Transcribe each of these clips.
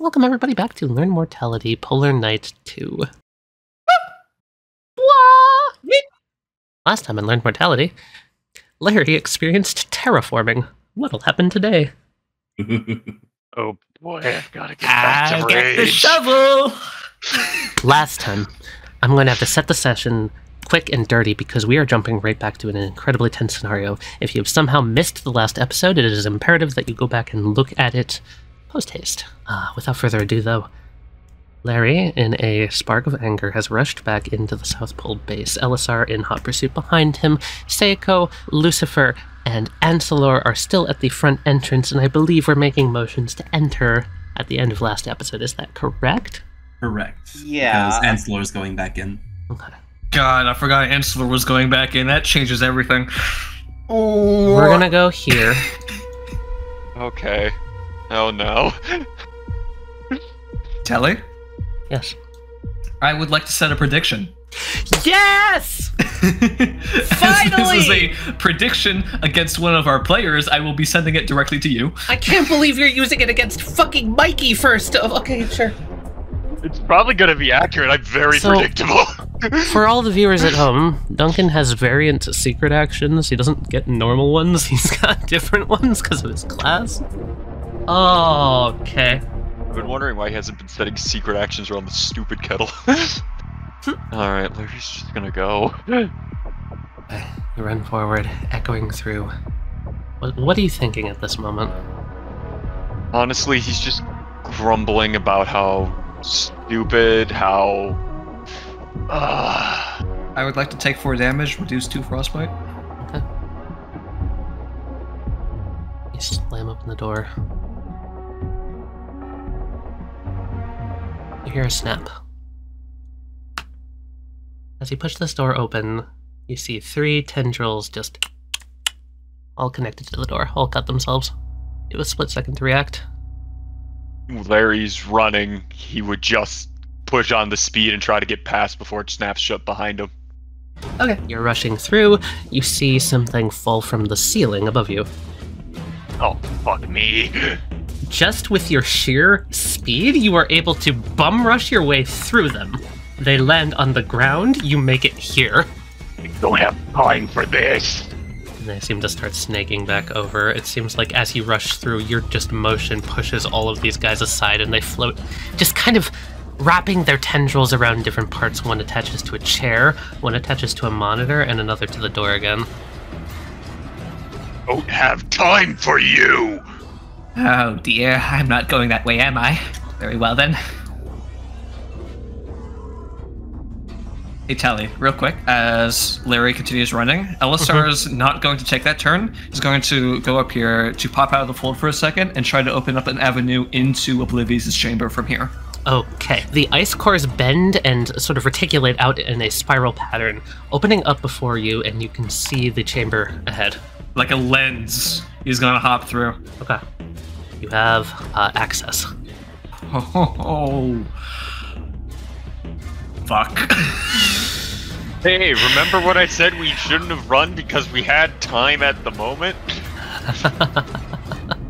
Welcome everybody back to Learn Mortality Polar Night 2. Last time in Learn Mortality, Larry experienced terraforming. What'll happen today? Oh boy, I've got to get back to rage. Get the shovel! Last time, I'm going to have to set the session quick and dirty because we are jumping right back to an incredibly tense scenario. If you've somehow missed the last episode, it is imperative that you go back and look at it post-haste. Without further ado, though, Larry, in a spark of anger, has rushed back into the South Pole base. Elisar in hot pursuit behind him. Seiko, Lucifer, and Ancelor are still at the front entrance, and I believe we're making motions to enter at the end of last episode. Is that correct? Correct. Yeah. Because Ancelor's going back in. Okay. God, I forgot Ancelor was going back in. That changes everything. Oh. We're gonna go here. Okay. Oh no. Tali? Yes. I would like to set a prediction. Yes! Finally! This is a prediction against one of our players. I will be sending it directly to you. I can't believe you're using it against fucking Mikey first. Oh, okay, sure. It's probably going to be accurate. I'm very predictable. For all the viewers at home, Duncan has variant secret actions. He doesn't get normal ones. He's got different ones because of his class. Oh, okay. I've been wondering why he hasn't been setting secret actions around the stupid kettle. Alright, Larry's just gonna go. You run forward, echoing through. What are you thinking at this moment? Honestly, he's just grumbling about how stupid, how... I would like to take 4 damage, reduce 2 frostbite. Okay. You slam open the door. You hear a snap. As you push this door open, you see 3 tendrils just all connected to the door, all cut themselves. It was a split second to react. Larry's running. He would just push on the speed and try to get past before it snaps shut behind him. Okay. You're rushing through. You see something fall from the ceiling above you. Oh, fuck me. Just with your sheer speed, you are able to bum rush your way through them. They land on the ground, you make it here. I don't have time for this. And they seem to start snaking back over. It seems like as you rush through, your just motion pushes all of these guys aside and they float, just kind of wrapping their tendrils around different parts. One attaches to a chair, one attaches to a monitor, and another to the door again. Don't have time for you! Oh dear, I'm not going that way, am I? Very well then. Hey Tali, real quick, as Larry continues running, Elisar is not going to take that turn. He's going to go up here to pop out of the fold for a second and try to open up an avenue into Oblivious's chamber from here. Okay. The ice cores bend and sort of reticulate out in a spiral pattern, opening up before you, and you can see the chamber ahead. Like a lens, he's gonna hop through. Okay. You have access. Oh. Fuck. Hey, remember what I said we shouldn't have run because we had time at the moment?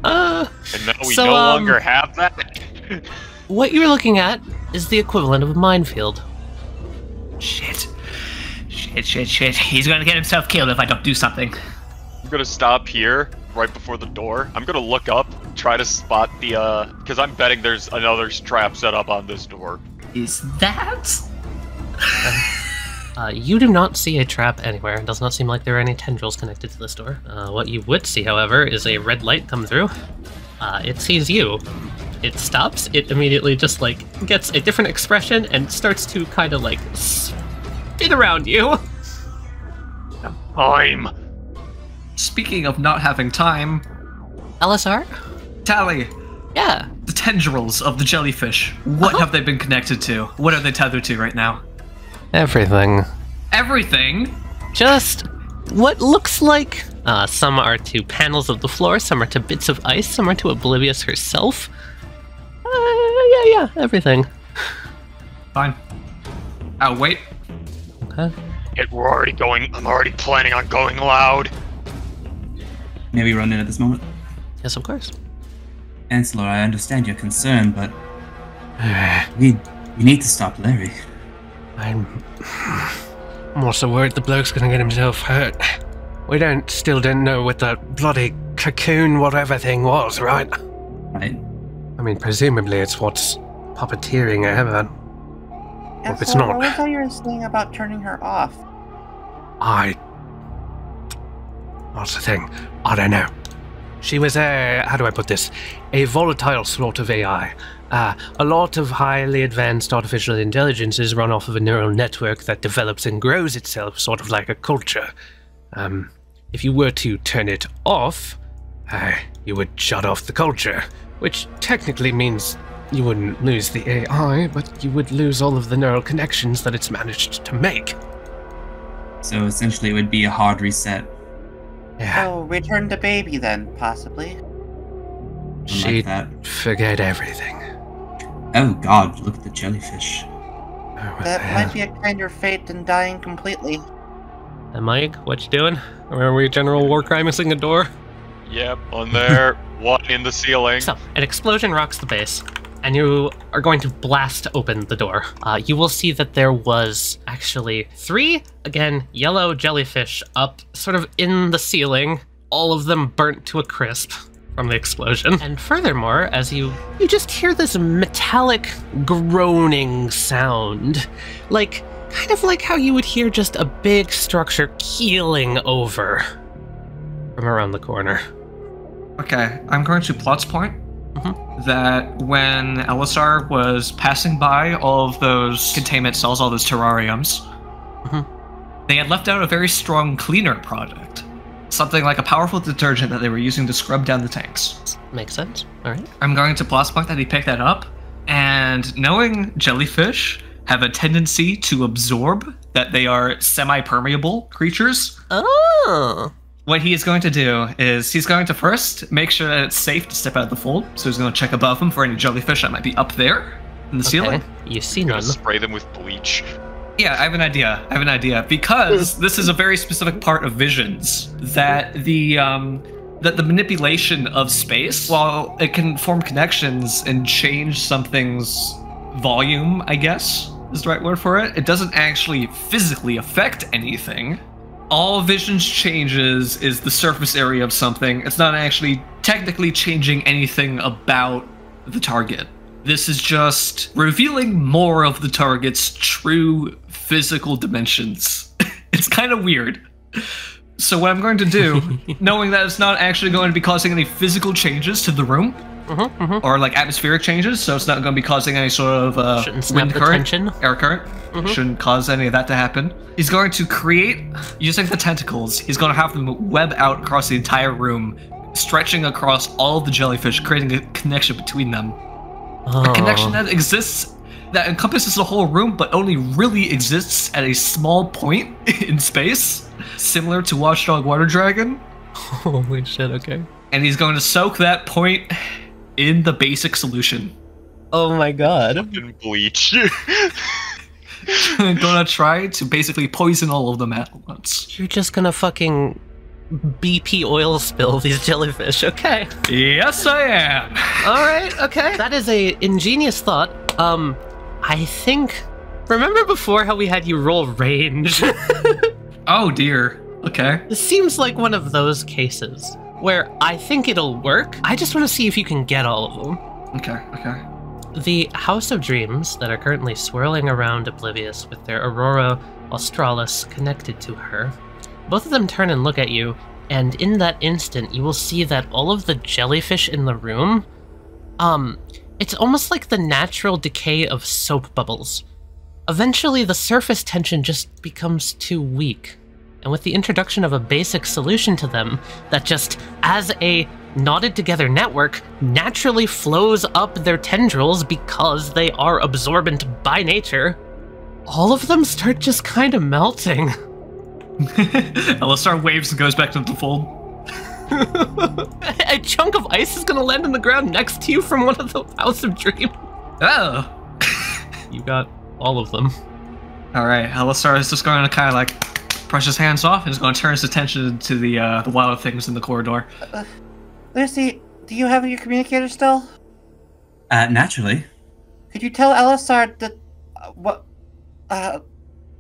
And now we no longer have that? What you're looking at is the equivalent of a minefield. Shit. He's gonna get himself killed if I don't do something. I'm gonna stop here, right before the door. I'm gonna look up, try to spot the, because I'm betting there's another trap set up on this door. Is that? You do not see a trap anywhere. It does not seem like there are any tendrils connected to this door. What you would see, however, is a red light come through. It sees you. It stops. It immediately just, like, gets a different expression and starts to kind of, like, spin around you. Time. Speaking of not having time... Elisar? Tali! Yeah? The tendrils of the jellyfish. What have they been connected to? What are they tethered to right now? Everything. Everything? Just what looks like... some are to panels of the floor, some are to bits of ice, some are to Oblivious herself. Yeah, everything. Fine. Oh, wait. Okay. We're already going. I'm already planning on going loud. Maybe run in at this moment. Yes, of course. Ancelor, I understand your concern, but We need to stop Larry. I'm also worried the bloke's gonna get himself hurt. We still don't know what that bloody cocoon whatever thing was, right? Right. I mean, presumably it's what's puppeteering her, but And it's so not. what was that you were saying about turning her off? What's the thing? I don't know. She was how do I put this? A volatile sort of AI. A lot of highly advanced artificial intelligences run off of a neural network that develops and grows itself, sort of like a culture. If you were to turn it off, you would shut off the culture, which technically means you wouldn't lose the AI, but you would lose all of the neural connections that it's managed to make. So essentially it would be a hard reset. Yeah. Oh, return to baby then, possibly. She'd that. forget everything. Oh god, look at the jellyfish. Oh, what That the might hell? be a kinder fate than dying completely. Mike, what you doing? Are we general war criming a door? Yep, on there. One in the ceiling. So, an explosion rocks the base, and you are going to blast open the door. You will see that there was actually 3, again, yellow jellyfish up sort of in the ceiling, all of them burnt to a crisp from the explosion. And furthermore, as you just hear this metallic groaning sound, kind of like how you would hear just a big structure keeling over from around the corner. Okay, I'm going to Plot's point that when Elisar was passing by all of those containment cells, all those terrariums, they had left out a very strong cleaner product. Something like a powerful detergent that they were using to scrub down the tanks. Makes sense. All right. I'm going to Plot's point that he picked that up, and knowing jellyfish have a tendency to absorb, that they are semi-permeable creatures. Oh. What he is going to do is he's going to first make sure that it's safe to step out of the fold. So he's going to check above him for any jellyfish that might be up there in the ceiling. You see I'm none. gonna spray them with bleach. Yeah, I have an idea. Because this is a very specific part of visions, that the manipulation of space, while it can form connections and change something's volume, I guess is the right word for it, it doesn't actually physically affect anything. All visions changes is the surface area of something. It's not actually technically changing anything about the target. This is just revealing more of the target's true physical dimensions. It's kind of weird. So what I'm going to do, knowing that it's not actually going to be causing any physical changes to the room, or like atmospheric changes, so it's not going to be causing any sort of Shouldn't snap wind the current, tension. air current. Shouldn't cause any of that to happen. He's going to create, using the tentacles, he's going to have them web out across the entire room, stretching across all of the jellyfish, creating a connection between them. A connection that exists, that encompasses the whole room, but only really exists at a small point in space, similar to Watchdog Water Dragon. Holy shit, okay. And he's going to soak that point in the basic solution. Oh my god. In bleach. Gonna try to basically poison all of them at once. You're just gonna fucking BP oil spill these jellyfish, okay. Yes, I am. Alright, okay. That is a ingenious thought. I think... Remember before how we had you roll range? Oh dear. Okay. This seems like one of those cases where I think it'll work. I just want to see if you can get all of them. Okay. The House of Dreams that are currently swirling around Oblivious with their Aurora Australis connected to her, both of them turn and look at you, and in that instant you will see that all of the jellyfish in the room, it's almost like the natural decay of soap bubbles. Eventually the surface tension just becomes too weak, and with the introduction of a basic solution to them that just, as a knotted together network, naturally flows up their tendrils because they are absorbent by nature, all of them start just kind of melting. Elisar waves and goes back to the fold. A chunk of ice is gonna land on the ground next to you from one of the House of Dreams. Oh. You got all of them. Alright, Elisar is just going to kind of like brush his hands off and is going to turn his attention to the wild things in the corridor. Lucy, do you have your communicator still? Naturally. Could you tell Elisar that what?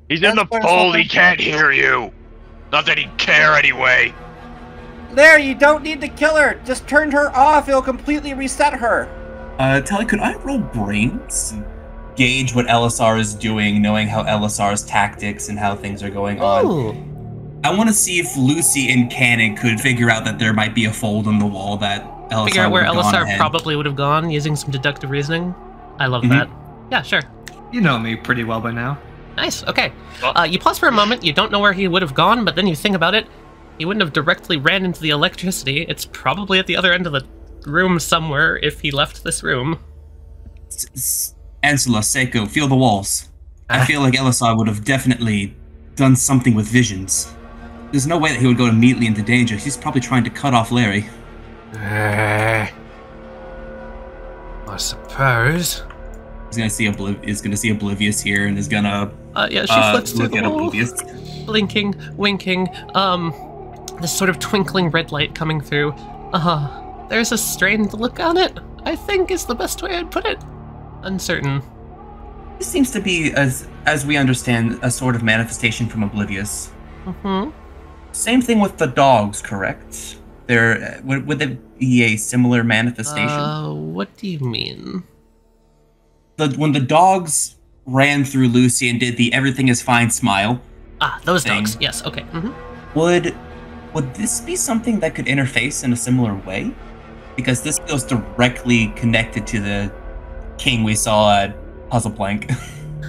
He's in the That's fold. what- He can't hear you. Not that he'd care anyway. There, you don't need to kill her. Just turn her off. It'll completely reset her. Tali, could I roll brains? Gauge what Elisar is doing, knowing how Elisar's tactics and how things are going on. Ooh. I want to see if Lucy and Cannon could figure out that there might be a fold in the wall that Elisar Figure out where would have gone Elisar ahead. probably would have gone using some deductive reasoning. I love Mhm. that. Yeah, sure. You know me pretty well by now. Nice, okay. Well- You pause for a moment, you don't know where he would have gone, but then you think about it. He wouldn't have directly ran into the electricity. It's probably at the other end of the room somewhere if he left this room. Ansela, Seiko, feel the walls. I feel like Elisar would have definitely done something with visions. There's no way that he would go immediately into danger. He's probably trying to cut off Larry. I suppose. He's gonna see Oblivious here and is gonna Yeah, she flips through look the at wall, Oblivious. blinking, winking, this sort of twinkling red light coming through. There's a strained look on it, I think is the best way I'd put it. Uncertain. This seems to be, as we understand, a sort of manifestation from Oblivious. Mm-hmm. Same thing with the dogs, correct? There would there be a similar manifestation? What do you mean? When the dogs ran through Lucy and did the everything is fine smile, Those thing. dogs, yes, okay. Mm-hmm. would this be something that could interface in a similar way? Because this feels directly connected to the king we saw at Puzzle Plank.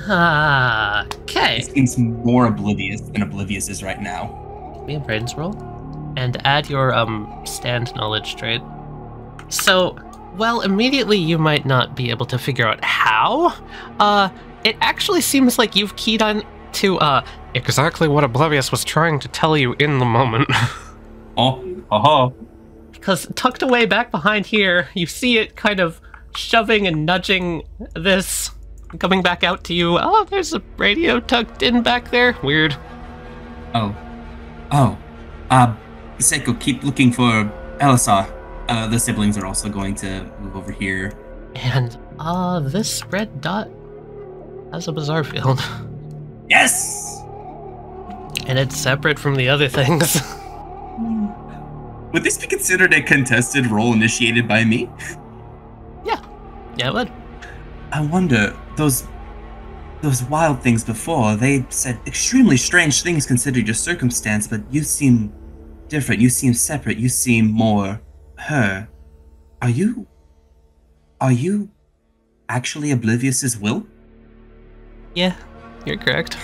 Okay. It seems more oblivious than Oblivious is right now. Give me a brains roll. And add your, stand knowledge trait. So, well, immediately you might not be able to figure out how. It actually seems like you've keyed on to, exactly what Oblivious was trying to tell you in the moment. Because tucked away back behind here, you see it kind of shoving and nudging this, coming back out to you. Oh, there's a radio tucked in back there. Weird. Seiko, keep looking for Elisar. The siblings are also going to move over here. And, this red dot has a bizarre field. Yes! And it's separate from the other things. Would this be considered a contested role initiated by me? Yeah, it would. I wonder, those wild things before, they said extremely strange things considered your circumstance, but you seem different, you seem separate, you seem more her. Are you actually Oblivious's will? Yeah, you're correct.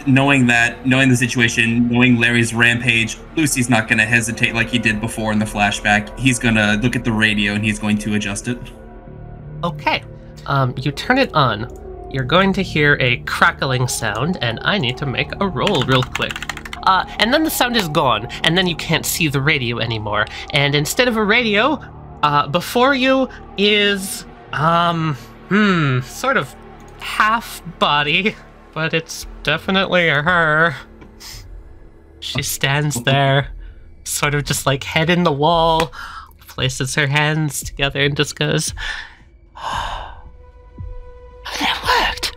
Knowing the situation, knowing Larry's rampage, Lucy's not gonna hesitate like he did before in the flashback. He's gonna look at the radio and he's going to adjust it. Okay. You turn it on. You're going to hear a crackling sound, and I need to make a roll real quick. And then the sound is gone, and then you can't see the radio anymore. And instead of a radio, before you is, sort of half body, but it's definitely her. She stands there, sort of just like head in the wall, places her hands together and just goes, that worked.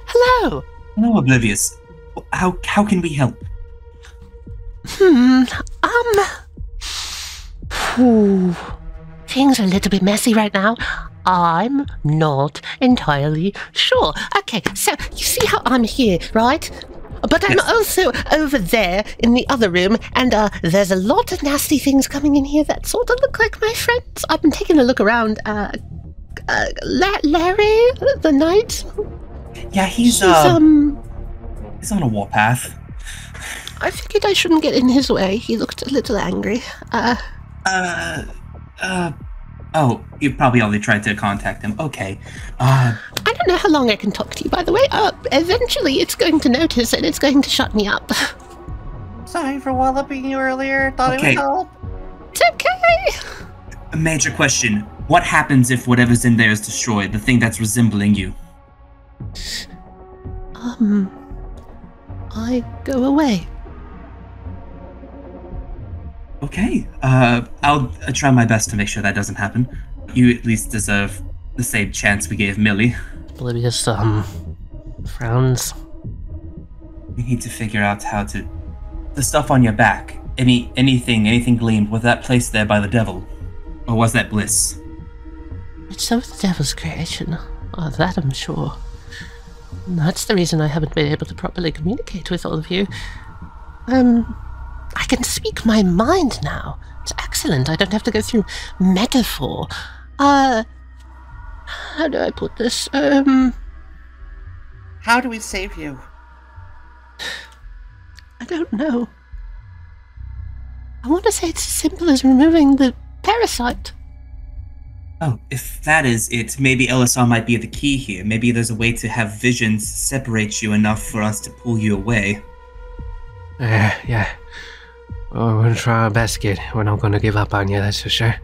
Hello. Hello, Oblivious. How can we help? Things are a little bit messy right now. I'm not entirely sure. Okay, so you see how I'm here, right? But I'm also over there in the other room, and there's a lot of nasty things coming in here that sort of look like my friends. I've been taking a look around. Larry, the knight? Yeah, he's on a warpath. I figured I shouldn't get in his way. He looked a little angry. Oh, you probably already tried to contact him. Okay. I don't know how long I can talk to you, by the way. Eventually it's going to notice and it's going to shut me up. Sorry for walloping you earlier. Thought it Okay. would help. It's okay. A major question. What happens if whatever's in there is destroyed, the thing that's resembling you? I go away. Okay. I'll try my best to make sure that doesn't happen. You at least deserve The same chance we gave Millie. Oblivious, frowns. We need to figure out how to... The stuff on your back. Anything gleamed. Was that placed there by the devil? Or was that Bliss? It's of the devil's creation. Oh, that I'm sure. That's the reason I haven't been able to properly communicate with all of you. I can speak my mind now. It's excellent. I don't have to go through metaphor. How do I put this? How do we save you? I don't know. I want to say it's as simple as removing the parasite. Oh, if that is it, maybe LSR might be the key here. Maybe there's a way to have visions separate you enough for us to pull you away. Yeah. Oh, we're gonna try our best, kid. We're not gonna give up on you, that's for sure.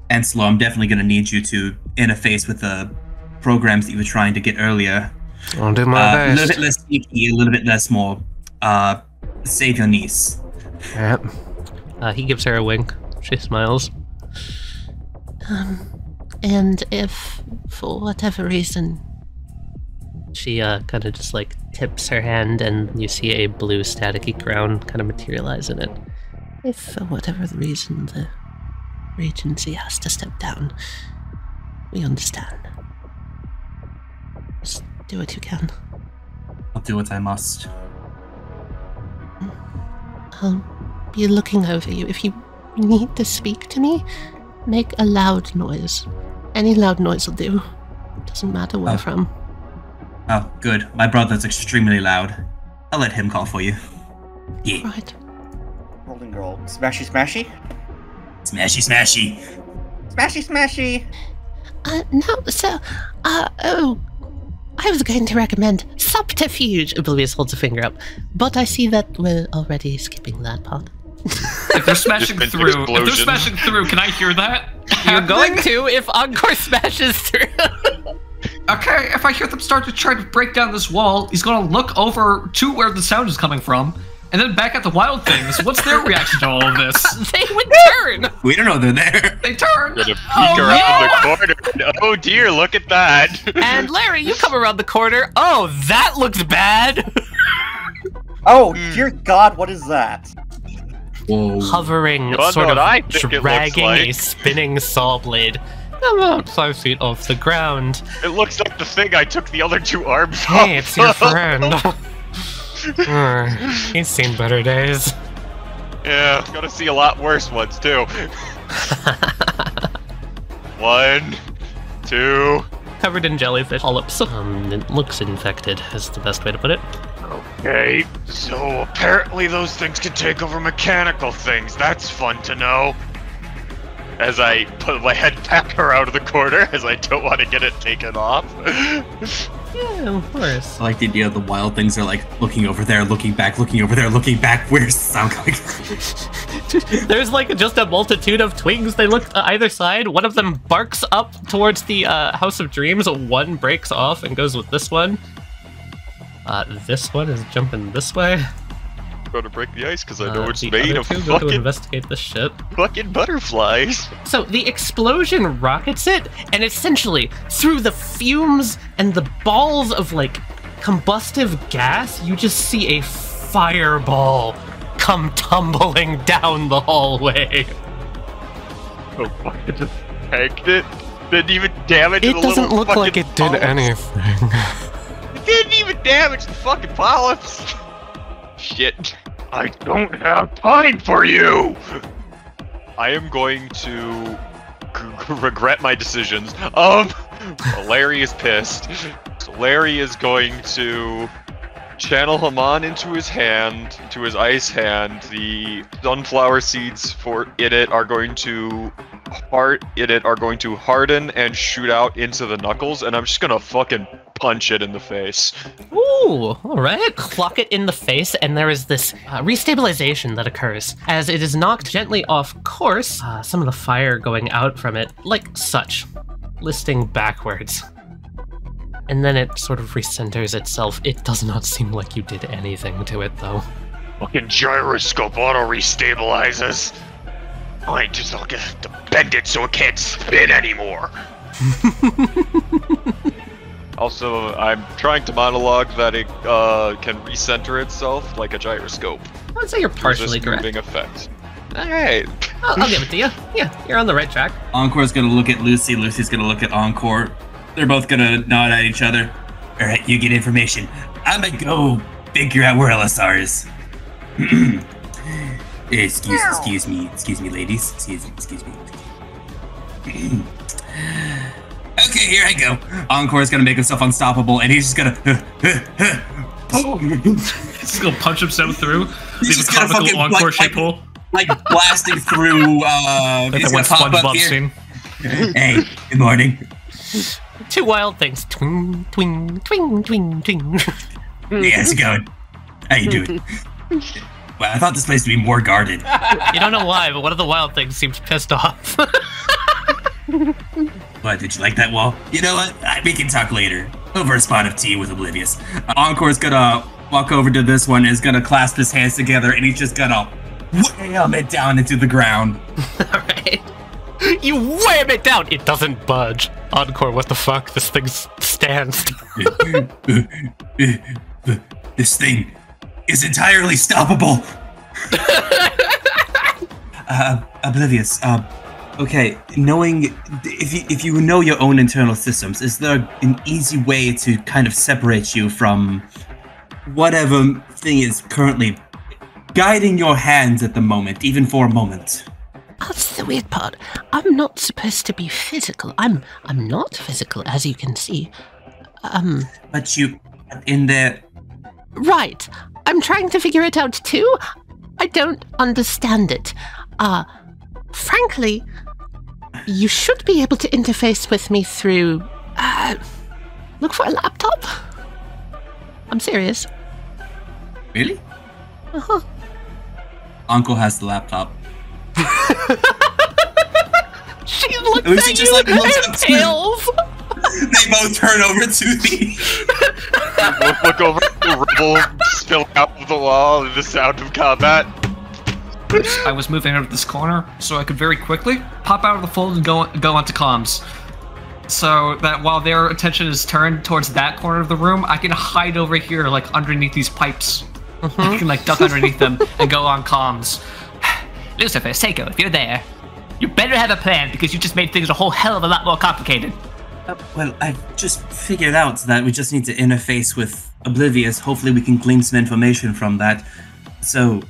Anselo, I'm definitely going to need you to interface with the programs that you were trying to get earlier. I'll do my A little best. bit less sneaky, a little bit less more. Save your niece. Yep. He gives her a wink. She smiles. And if, for whatever reason... She, kind of just, like, tips her hand, and you see a blue staticky crown kind of materialize in it. If, for whatever the reason, the Regency has to step down, we understand. Just do what you can. I'll do what I must. I'll be looking over you. If you need to speak to me, make a loud noise. Any loud noise will do. Doesn't matter where from. Oh, good. My brother's extremely loud. I'll let him call for you. Yeah. Right. Golden girl. Smashy smashy? Smashy smashy. Smashy smashy! No, so, I was going to recommend subterfuge. Oblivious holds a finger up, but I see that we're already skipping that part. If they're smashing Just through, explosion. can I hear that? You're going to if Encore smashes through. Okay, if I hear them start to try to break down this wall, he's gonna look over to where the sound is coming from, and then back at the wild things. What's their reaction to all of this? They would turn! We don't know they're there. They turn! Gonna peek Oh, around no! the corner. Oh dear, look at that. And Larry, you come around the corner. Oh, that looks bad! Oh, dear God, what is that? Whoa. Hovering, God, sort what of I think it looks dragging a like. spinning saw blade about 5 feet off the ground. It looks like the thing I took the other two arms off. Hey, it's your friend. He's seen better days. Yeah, gotta see a lot worse ones too. 1, 2. Covered in jellyfish polyps. It looks infected, is the best way to put it. Okay, so apparently those things can take over mechanical things. That's fun to know. As I put my head back around the corner, as I don't want to get it taken off. Yeah, of course. I like the idea of the wild things are like looking over there, looking back, looking over there, looking back. Where's the sound coming from? There's like just a multitude of twigs. They look either side. One of them barks up towards the House of Dreams. One breaks off and goes with this one. This one is jumping this way. Gotta break the ice because I know it's The made other of two go to fucking investigate this shit. butterflies. So the explosion rockets it, and essentially through the fumes and the balls of like combustive gas, you just see a fireball come tumbling down the hallway. Oh fuck, it just tanked it. Didn't even damage It the doesn't little look like fucking it did polyps. anything. It didn't even damage the fucking polyps. Shit. I don't have time for you! I am going to regret my decisions. Larry is pissed. So Larry is going to channel him on into his hand, to his ice hand. The sunflower seeds in it are going to harden and shoot out into the knuckles, and I'm just gonna fucking punch it in the face. Ooh, alright. Clock it in the face, and there is this restabilization that occurs. As it is knocked gently off course, some of the fire going out from it, like such, listing backwards. And then it sort of recenters itself. It does not seem like you did anything to it, though. Fucking gyroscope auto-restabilizes. I'll get to bend it so it can't spin anymore. Also, I'm trying to monologue that it can recenter itself like a gyroscope. I'd say you're partially Resist correct. moving effect. Alright. I'll give it to you. Yeah, you're on the right track. Encore's gonna look at Lucy. Lucy's gonna look at Encore. They're both gonna nod at each other. All right, you get information. I'm gonna go figure out where LSR is. Excuse me, ladies. Excuse me. Okay, here I go. Encore's gonna make himself unstoppable, and he's just gonna. He's gonna punch himself through. He's Leave a just gonna comical fucking, encore shape hole. Like blasting through. Like He's the one gonna pop up SpongeBob here. scene. Hey, good morning. Two wild things. Twing, twing, twing, twing, twing. Hey, how's it going? How you doing? Well, I thought this place would be more guarded. You don't know why, but one of the wild things seems pissed off. What, did you like that wall? You know what? We can talk later. Over a spot of tea with Oblivious. Encore's gonna walk over to this one, is gonna clasp his hands together, and he's just gonna wham it down into the ground. Alright. You wham it down! It doesn't budge. Encore, what the fuck? This thing stands. This thing is entirely stoppable. Oblivious, okay, knowing, if you know your own internal systems, is there an easy way to kind of separate you from whatever thing is currently guiding your hands at the moment, even for a moment? That's the weird part. I'm not supposed to be physical. I'm not physical, as you can see. But you, in there... Right. I'm trying to figure it out too. I don't understand it. Frankly, you should be able to interface with me through, look for a laptop. I'm serious. Really? Uh-huh. Uncle has the laptop. She looks Lucy at just, you like, looks and up to- tails. They both turn over to the... Look over the rubble spilling out of the wall and the sound of combat. I was moving out of this corner, so I could very quickly pop out of the fold and go onto comms. So that while their attention is turned towards that corner of the room, I can hide over here, like underneath these pipes. I can like duck underneath them and go on comms. Lucifer, Seiko, if you're there, you better have a plan because you just made things a whole hell of a lot more complicated. Well, I've just figured out that we just need to interface with Oblivious. Hopefully we can glean some information from that. So,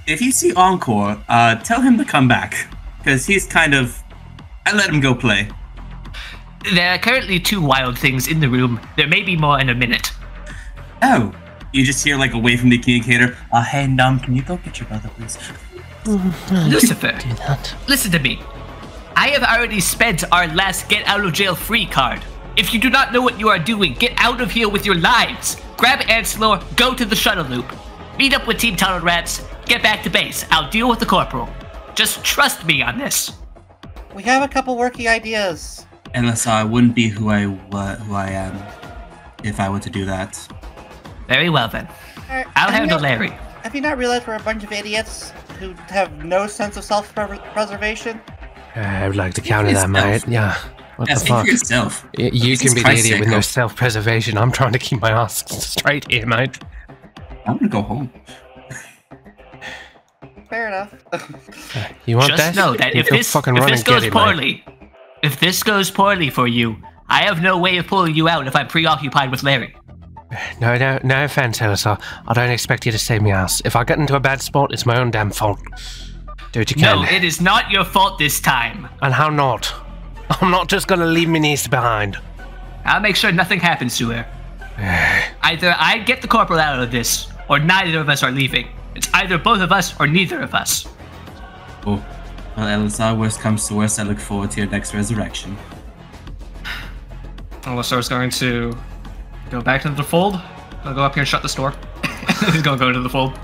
if you see Encore, tell him to come back. Because he's kind of... I let him go play. There are currently 2 wild things in the room. There may be more in a minute. Oh. You just hear, like, away from the communicator, hey, Num, can you go get your brother, please? Lucifer, Do that. listen to me. I have already spent our last get out of jail free card. If you do not know what you are doing, get out of here with your lives. Grab Ancelor, go to the shuttle loop. Meet up with Team Tunnel Rats, get back to base. I'll deal with the corporal. Just trust me on this. We have a couple working ideas. Unless I wouldn't be who I am if I were to do that. Very well then. I'll handle Larry. Have you not realized we're a bunch of idiots who have no sense of self-preservation? I would like to counter that, mate. Yeah. What Yeah, the speak fuck? for yourself. You Jesus can be the Christ, idiot with no Seiko. self-preservation. I'm trying to keep my ass straight here, mate. I want to go home. Fair enough. You want Just that? know that You if go this fucking run and get goes it, mate. poorly, if this goes poorly for you, I have no way of pulling you out if I'm preoccupied with Larry. No offense, Elisa. I don't expect you to save me ass. If I get into a bad spot, it's my own damn fault. Do what you can. No, it is not your fault this time. And how not? I'm not just gonna leave my niece behind. I'll make sure nothing happens to her. Either I get the corporal out of this, or neither of us are leaving. It's either both of us or neither of us. Oh. Well, Elsa, worst comes to worst, I look forward to your next resurrection. Alistar's going to go back to the fold. I'll go up here and shut this door. He's gonna go to the fold.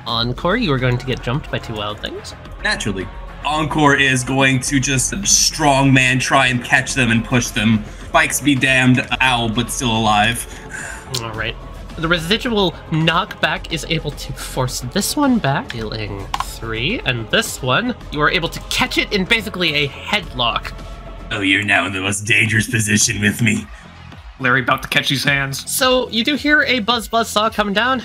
Encore, you are going to get jumped by 2 wild things. Naturally. Encore is going to just strongman try and catch them and push them. Spikes be damned, owl, but still alive. All right. The residual knockback is able to force this one back, dealing 3, and this one, you are able to catch it in basically a headlock. Oh, you're now in the most dangerous position with me. Larry about to catch these hands. So, you do hear a buzz saw coming down.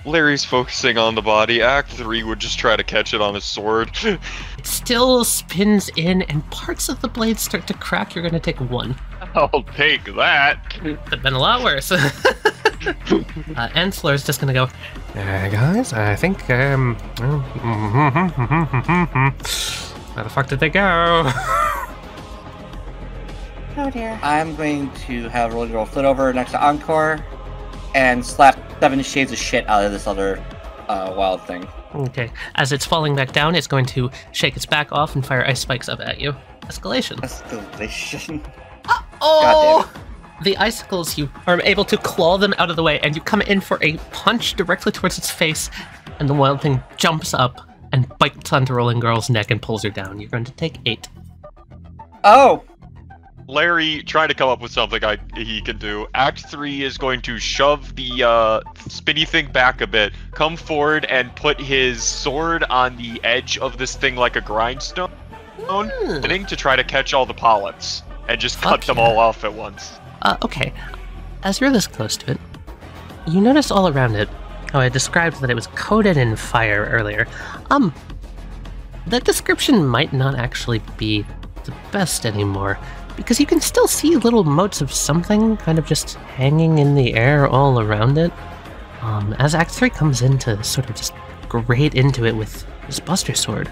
Larry's focusing on the body. Act 3 would just try to catch it on his sword. It still spins in, and parts of the blade start to crack. You're going to take 1. I'll take that. Could have been a lot worse. Ensler is just going to go, Guys, I think, where the fuck did they go? Oh dear. I'm going to have roll flip over next to Encore and slap 7 shades of shit out of this other wild thing. Okay. As it's falling back down, it's going to shake its back off and fire ice spikes up at you. Escalation. Escalation. Oh! The icicles, you are able to claw them out of the way, and you come in for a punch directly towards its face, and the wild thing jumps up and bites onto Rolling Girl's neck and pulls her down. You're going to take 8. Oh! Larry trying to come up with something he can do. Act 3 is going to shove the spinny thing back a bit, come forward and put his sword on the edge of this thing like a grindstone, to try to catch all the polyps and just cut them all off at once. Okay. As you're this close to it, you notice all around it how I described that it was coated in fire earlier. That description might not actually be the best anymore, because you can still see little motes of something kind of just hanging in the air all around it. As Act 3 comes in to sort of just grate into it with his Buster Sword,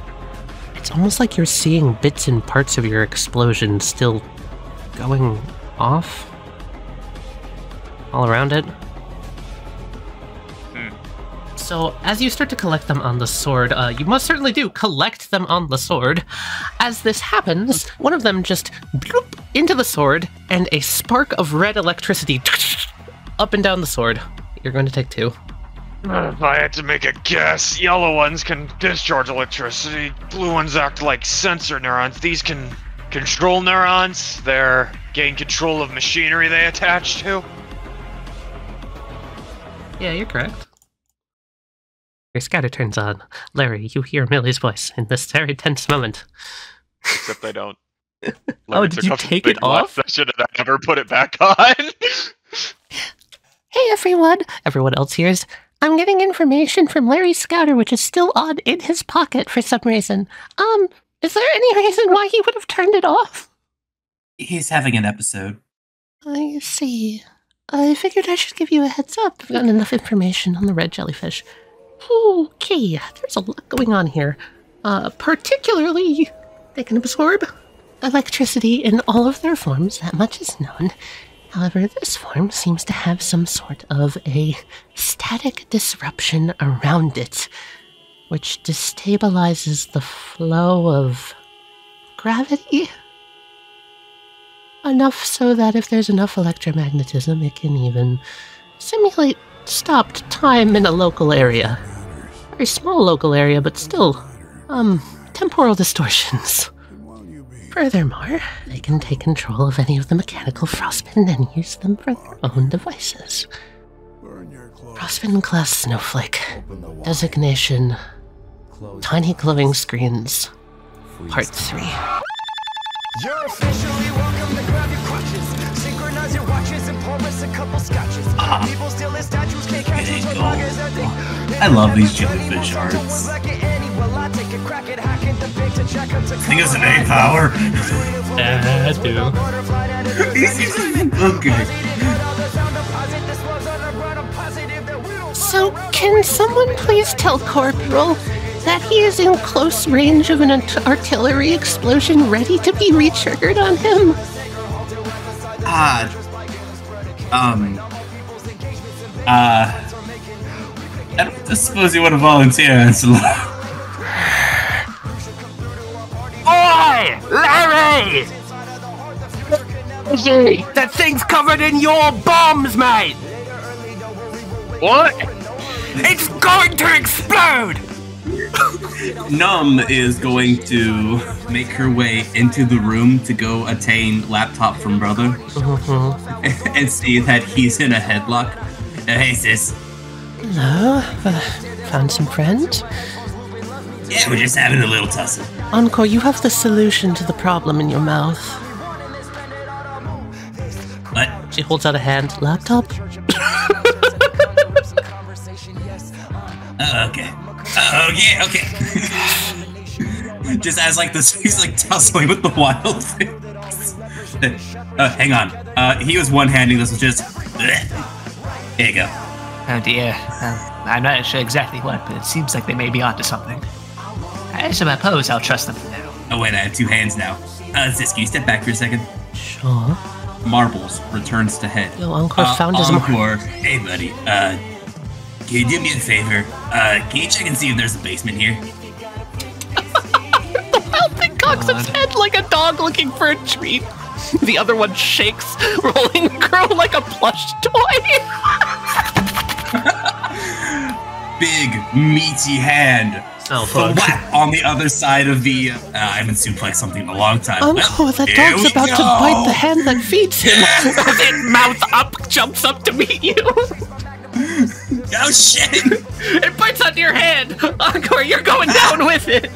it's almost like you're seeing bits and parts of your explosion still going off all around it. So, as you start to collect them on the sword, you most certainly do collect them on the sword. As this happens, one of them just bloop into the sword, and a spark of red electricity up and down the sword. You're going to take 2. If I had to make a guess, yellow ones can discharge electricity, blue ones act like sensor neurons. These can control neurons. They're gain control of machinery they attach to. Yeah, you're correct. Your scatter turns on. Larry, you hear Millie's voice in this very tense moment. Except I don't. Oh, did you take it off? Session and I never put it back on. Hey everyone! Everyone else hears, I'm getting information from Larry's scouter which is still on in his pocket for some reason. Is there any reason why he would have turned it off? He's having an episode. I see. I figured I should give you a heads up. I've gotten enough information on the red jellyfish. Okay, there's a lot going on here. Particularly, they can absorb electricity in all of their forms, that much is known. However, this form seems to have some sort of a static disruption around it, which destabilizes the flow of gravity. Enough so that if there's enough electromagnetism, it can even simulate stopped time in a local area. Very small local area, but still, temporal distortions. Furthermore, they can take control of any of the mechanical frostbitten and use them for their own devices. Frostbitten class snowflake. Designation, tiny glowing screens. Part 3. You're officially welcome to grab your crutches. Synchronize your watches and pour us a couple scotches. People steal their statues, can't catch us like buggers. I love these jellyfish arts. I think it's an A power. I do. Okay. So, can someone please tell Corporal that he is in close range of an artillery explosion ready to be re-triggered on him? I don't suppose you want to volunteer, Angela. Oi! Larry! That thing's covered in your bombs, mate! What? It's going to explode! Num is going to make her way into the room to go attain laptop from brother and see that he's in a headlock. Hey sis. Hello, found some friends? Yeah, we're just having a little tussle. Encore, you have the solution to the problem in your mouth. She holds out a hand. Laptop? Okay. Okay. Just as like this, he's like tussling with the wild things. Hang on. He was one-handing this, was just. Here you go. Oh dear. I'm not sure exactly what, but it seems like they may be onto something. I suppose I'll trust them for now. Oh wait, I have two hands now. Zisk, can you step back for a second? Sure. Marbles returns to head. Yo, Encore found his Encore. Hey buddy, can you do me a favor? Can you check and see if there's a basement here? The wild thing cocks its head like a dog looking for a treat. The other one shakes, rolling and grow like a plush toy. Big, meaty hand. Oh, fuck. Whap on the other side of the. I haven't suplexed something in a long time. Encore, that Here dog's we about go. to bite the hand that feeds him. As it mouth up, jumps up to meet you. Oh shit! It bites onto your hand. Encore, you're going down with it.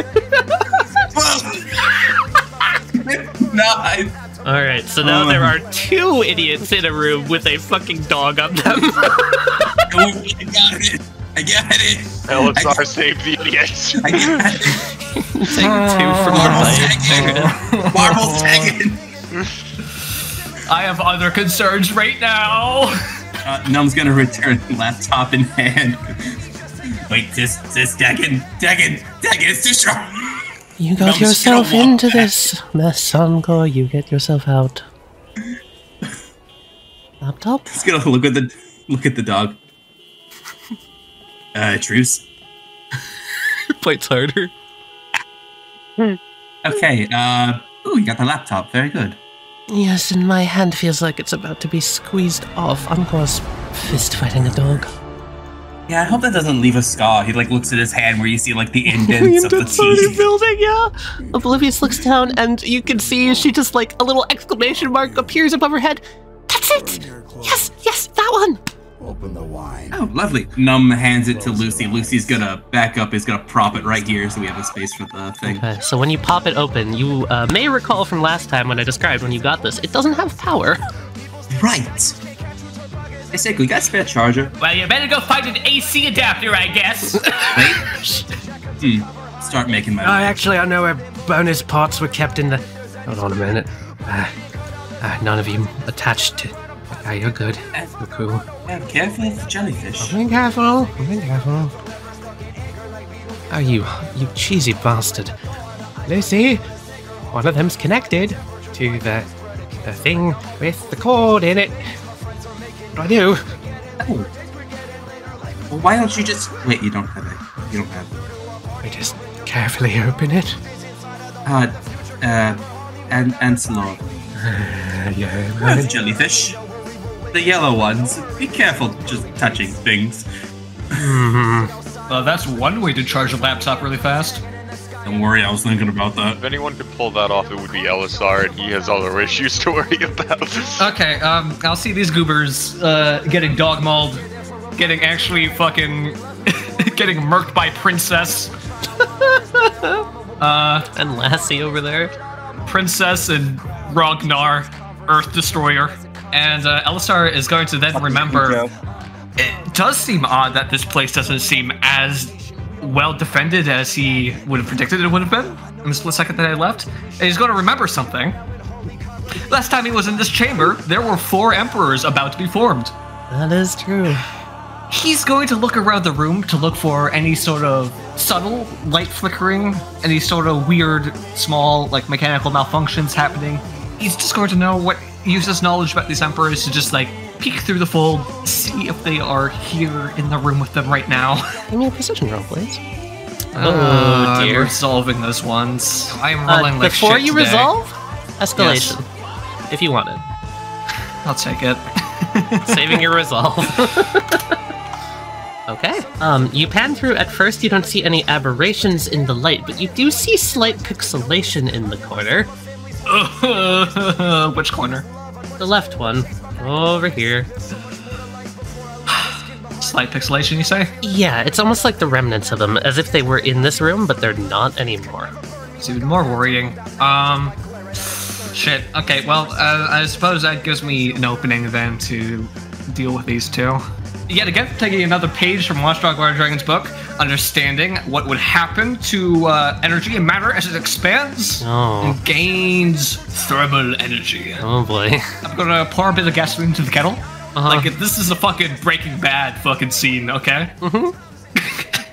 No, Alright, so now there are two idiots in a room with a fucking dog on them. I got it. LSR saved the idiots. I got it. Take two from the fight. Marble tagging. I have other concerns right now. Num's gonna return laptop in hand. Wait, this Duncan, it's too strong. You got Num's yourself gonna walk into back. this mess, Encore. You get yourself out. Laptop? He's gonna look at the dog. Truce. Bites harder. Okay, ooh, you got the laptop, very good. Yes, and my hand feels like it's about to be squeezed off. Encore's fist fighting a dog. Yeah, I hope that doesn't leave a scar. He like looks at his hand where you see like the indents of the teeth. Building, yeah. Oblivious looks down, and you can see she just like a little exclamation mark appears above her head. That's it! Yes, that one! Open the wine. Oh, lovely. Num hands it to Lucy. Lucy's gonna back up, is gonna prop it right here so we have a space for the thing. Okay, so when you pop it open, you may recall from last time when I described when you got this, it doesn't have power. Right. Hey, Sick, we got a spare charger. Well, you better go find an AC adapter, I guess. Wait. Start making my way. Actually, I know where bonus parts were kept in the... Hold on a minute. None of you attached to... Okay, you're good. You're cool. Yeah, careful with the jellyfish. Be careful. Be careful. Oh, you cheesy bastard. Lucy, one of them's connected to the thing with the cord in it. What do I do? Oh. Well, why don't you just... Wait, you don't have it. You don't have it. I just carefully open it. And slow. Yeah, Where's the jellyfish? The yellow ones. Be careful just touching things. That's one way to charge a laptop really fast. Don't worry, I was thinking about that. If anyone could pull that off, it would be LSR, and he has other issues to worry about. Okay, I'll see these goobers getting dog mauled, getting actually fucking getting murked by Princess. And Lassie over there. Princess and Ragnar, Earth Destroyer. And Elisar is going to then remember. It does seem odd that this place doesn't seem as well defended as he would have predicted it would have been in the split second that I left. And he's going to remember something. Last time he was in this chamber, there were 4 emperors about to be formed. That is true. He's going to look around the room to look for any sort of subtle light flickering, any sort of weird, small, like mechanical malfunctions happening. He's just going to know what use his knowledge about these emperors to just like peek through the fold, see if they are here in the room with them right now. Give me a precision roll, please. I'm resolving those ones. I'm rolling like Before shit you today. resolve, escalation, if you want it. I'll take it. Saving your resolve. Okay. You pan through. At first, you don't see any aberrations in the light, but you do see slight pixelation in the corner. Which corner? The left one. Over here. Slight pixelation, you say? Yeah, it's almost like the remnants of them, as if they were in this room, but they're not anymore. It's even more worrying. Shit. Okay, well, I suppose that gives me an opening then to deal with these two. Yet again, taking another page from Watchdog Water Dragon's book, understanding what would happen to energy and matter as it expands and gains thermal energy. Oh boy. I'm gonna pour a bit of gasoline into the kettle. Like, this is a fucking Breaking Bad fucking scene, okay?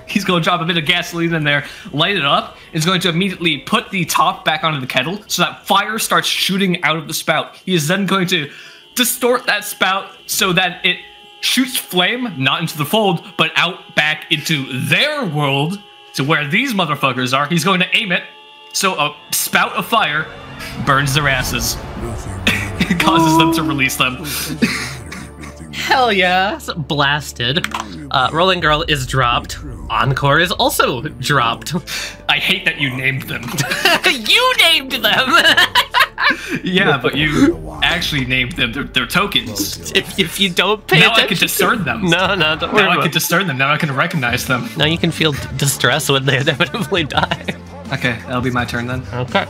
He's going to drop a bit of gasoline in there, light it up. Is going to immediately put the top back onto the kettle so that fire starts shooting out of the spout. He is then going to distort that spout so that it shoots flame, not into the fold, but out back into their world, to where these motherfuckers are. He's going to aim it so a spout of fire burns their asses. It causes them to release them. Hell yeah! Blasted. Rolling Girl is dropped. Encore is also dropped. I hate that you named them. You named them! Yeah, but you actually named them. They're tokens. If you don't pay now attention... I can discern them. No, don't worry Now I about can it. discern them. Now I can recognize them. Now you can feel distress when they inevitably die. Okay, that'll be my turn then. Okay.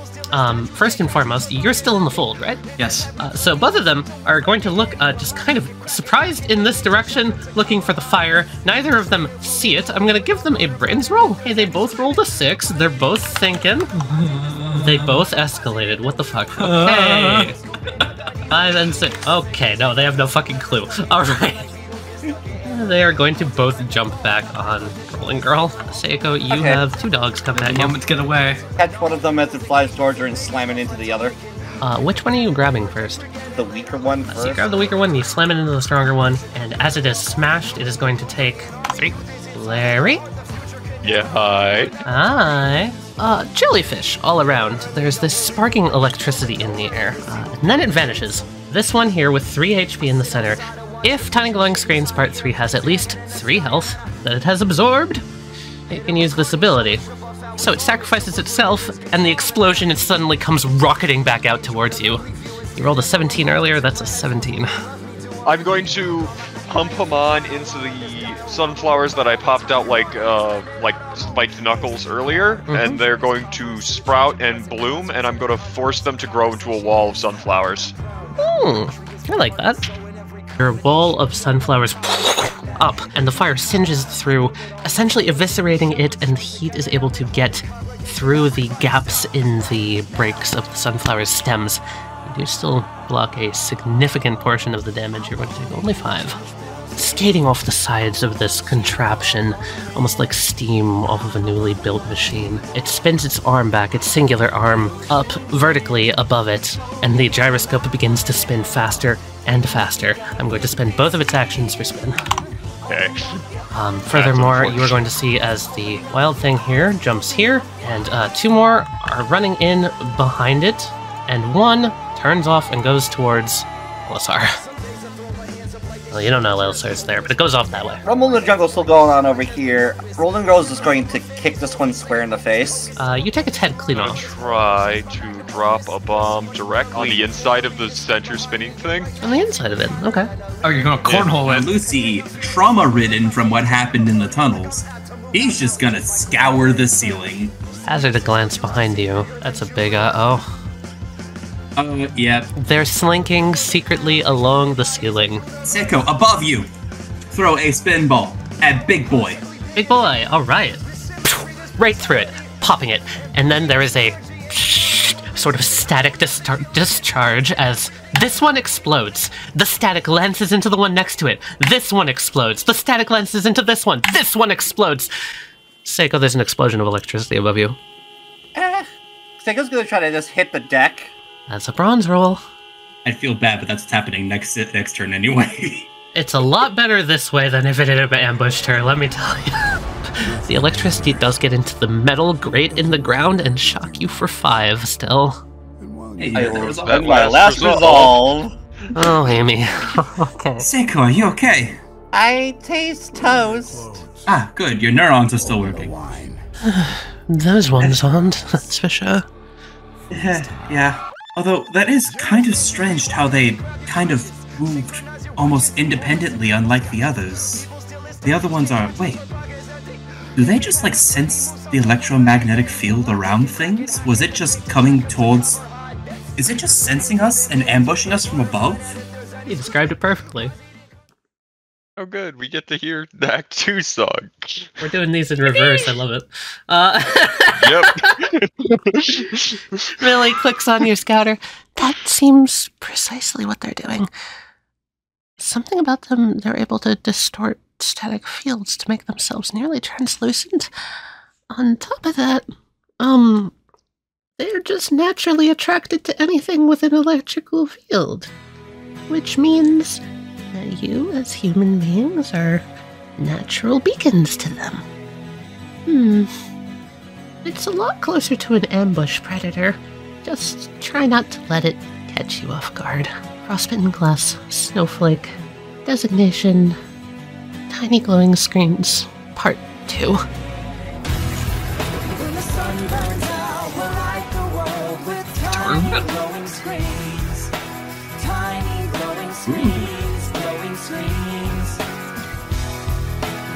First and foremost, you're still in the fold, right? Yes. So both of them are going to look just kind of surprised in this direction, looking for the fire. Neither of them see it. I'm going to give them a brains roll. Hey, they both rolled a 6. They're both thinking. They both escalated. What the fuck? Okay. 5 and 6. Okay, no, they have no fucking clue. All right. They are going to both jump back on Rolling Girl. Seiko, you have 2 dogs coming at you. Moment to get away. Catch one of them as it flies towards her and slam it into the other. Which one are you grabbing first? The weaker one first. So you grab the weaker one, you slam it into the stronger one, and as it is smashed, it is going to take 3. Larry? Yeah, hi. Hi. Jellyfish all around. There's this sparking electricity in the air, and then it vanishes. This one here with 3 HP in the center. If Tiny Glowing Screens Part 3 has at least 3 health that it has absorbed, it can use this ability. So it sacrifices itself, and the explosion it suddenly comes rocketing back out towards you. You rolled a 17 earlier, that's a 17. I'm going to pump him on into the sunflowers that I popped out like spiked knuckles earlier, and they're going to sprout and bloom, and I'm going to force them to grow into a wall of sunflowers. I like that. Your wall of sunflowers up, and the fire singes through, essentially eviscerating it, and the heat is able to get through the gaps in the breaks of the sunflower's stems. You do still block a significant portion of the damage. You're going to take only 5. Skating off the sides of this contraption, almost like steam off of a newly built machine. It spins its arm back, its singular arm, up vertically above it, and the gyroscope begins to spin faster and faster. I'm going to spend both of its actions for spin. Okay. Furthermore, you are going to see as the wild thing here jumps here, and 2 more are running in behind it, and 1 turns off and goes towards Elisar. Well, you don't know Elisar's there, but it goes off that way. Rumble in the Jungle still going on over here. Rolling Girl is just going to kick this one square in the face. You take its head clean I'm gonna off. try to drop a bomb directly on the inside of the center spinning thing. On the inside of it, okay. Oh, you're gonna cornhole it. Lucy, trauma-ridden from what happened in the tunnels, he's just gonna scour the ceiling. Hazard a glance behind you. That's a big uh-oh. Yeah. They're slinking secretly along the ceiling. Seiko, above you! Throw a spin ball at Big Boy. Big boy, alright. Right through it, popping it. And then there is a sort of static discharge as this one explodes. The static lances into the one next to it. This one explodes. The static lances into this one. This one explodes. Seiko, there's an explosion of electricity above you. Seiko's gonna try to just hit the deck. That's a bronze roll. I feel bad, but that's what's happening next turn anyway. It's a lot better this way than if it had ambushed her, let me tell you. The electricity does get into the metal grate in the ground and shock you for 5 still. Hey, I that will was all- spend my last resolve. resolve. Oh, Amy. Okay. Seiko, are you okay? I taste toast. Ah, good. Your neurons are still working. Those ones aren't, that's for sure. Yeah. Although, that is kind of strange how they kind of moved almost independently, unlike the others. The other ones are... Wait. Do they just, like, sense the electromagnetic field around things? Was it just coming towards Is it just sensing us and ambushing us from above? You described it perfectly. Oh, good. We get to hear the Act 2 song. We're doing these in reverse. I love it. Yep. Really clicks on your scouter. That seems precisely what they're doing. Something about them, they're able to distort static fields to make themselves nearly translucent. On top of that, they're just naturally attracted to anything with an electrical field. Which means that you, as human beings, are natural beacons to them. It's a lot closer to an ambush predator. Just try not to let it catch you off guard. Frostbitten glass, snowflake, designation, tiny glowing screens, part 2. When the sun burns out, we'll light the world with tiny glowing screens. Tiny glowing screens, glowing screens.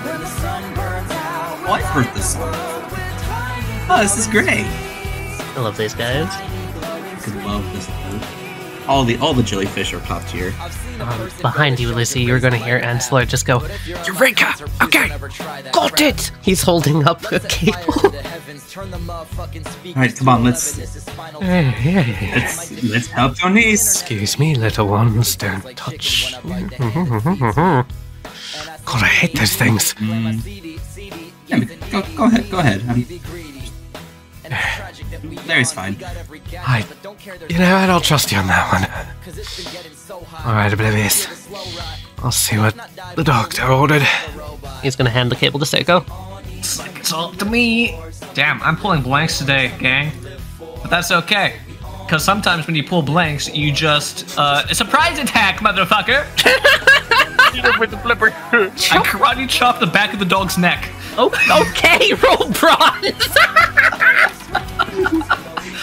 When the sun burns out, Oh, I've heard this song. Oh, this is great. I love these guys. I could love this one. All the jellyfish are top tier. Behind you, Lizzie, you're going to hear Ansler just go, Eureka! Okay, got it! He's holding up a cable. Alright, come on, let's help your niece. Excuse me, little ones, don't touch. God, I hate those things. Yeah, go ahead. Larry's fine. You know what, I'll trust you on that one. Alright, Oblivious. I'll see what the doctor ordered. He's going to hand the cable to Seiko. It's like it's all up to me. Damn, I'm pulling blanks today, gang. But that's okay. Because sometimes when you pull blanks, you just, a surprise attack, motherfucker! With the flipper. I karate chop the back of the dog's neck. Oh, okay, roll bronze!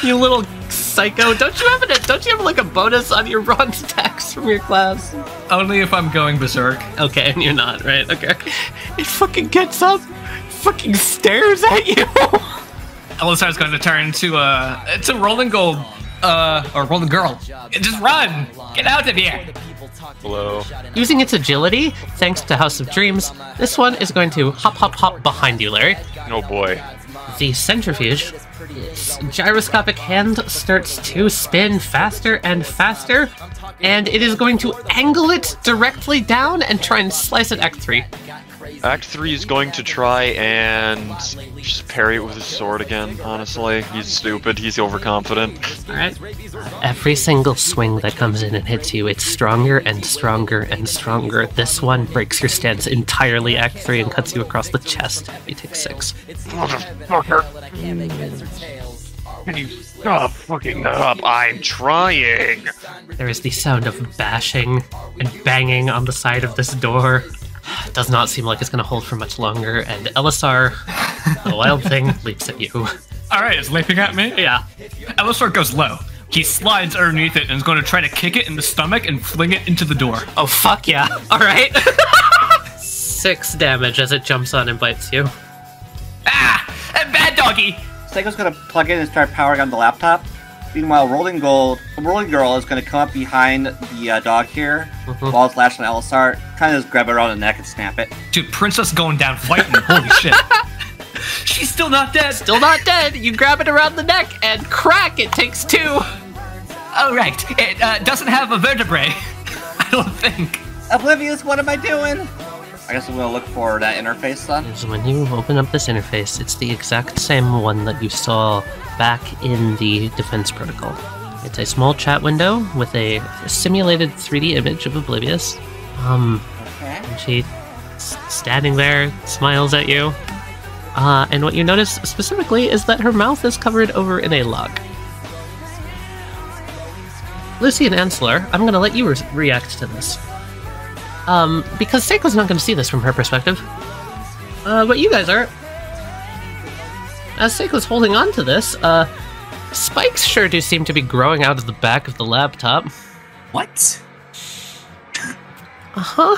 You little psycho. Don't you have like a bonus on your bronze attacks from your class? Only if I'm going berserk. Okay, and you're not, right? Okay. It fucking gets up, fucking stares at you. Elisar's going to turn to it's a rolling gold, or rolling girl. Just run! Get out of here! Hello. Using its agility, thanks to House of Dreams, this one is going to hop behind you, Larry. Oh boy. The centrifuge, its gyroscopic hand starts to spin faster and faster, and it is going to angle it directly down and try and slice at Act 3. Act 3 is going to try and just parry it with his sword again, honestly. He's stupid, he's overconfident. Alright. Every single swing that comes in and hits you, it's stronger and stronger and stronger. This one breaks your stance entirely, Act 3, and cuts you across the chest. You take 6. Motherfucker. Can you stop fucking that up? I'm trying! There is the sound of bashing and banging on the side of this door. It does not seem like it's going to hold for much longer, and Elisar, the wild thing, leaps at you. Alright, it's leaping at me? Yeah. Elisar goes low. He slides underneath it and is going to try to kick it in the stomach and fling it into the door. Oh, fuck yeah. Alright. 6 damage as it jumps on and bites you. Ah! And bad doggy! Seiko's gonna plug in and start powering on the laptop. Meanwhile, Rolling Girl is gonna come up behind the dog here, while it's lashed on Elisar, kind of just grab it around the neck and snap it. Dude, Princess going down fighting. Holy shit. She's still not dead. Still not dead. You grab it around the neck and crack, it takes 2. Oh, right. It doesn't have a vertebrae. I don't think. Oblivious, what am I doing? I guess I'm gonna look for that interface then. So when you open up this interface, it's the exact same one that you saw back in the defense protocol. It's a small chat window with a simulated 3D image of Oblivious. Okay. And she's standing there, smiles at you. And what you notice specifically is that her mouth is covered over in a log. Lucy and Ansler, I'm gonna let you react to this. Because Seiko's not gonna see this from her perspective. But you guys are. As Seiko's holding on to this, spikes sure do seem to be growing out of the back of the laptop. What? Uh-huh.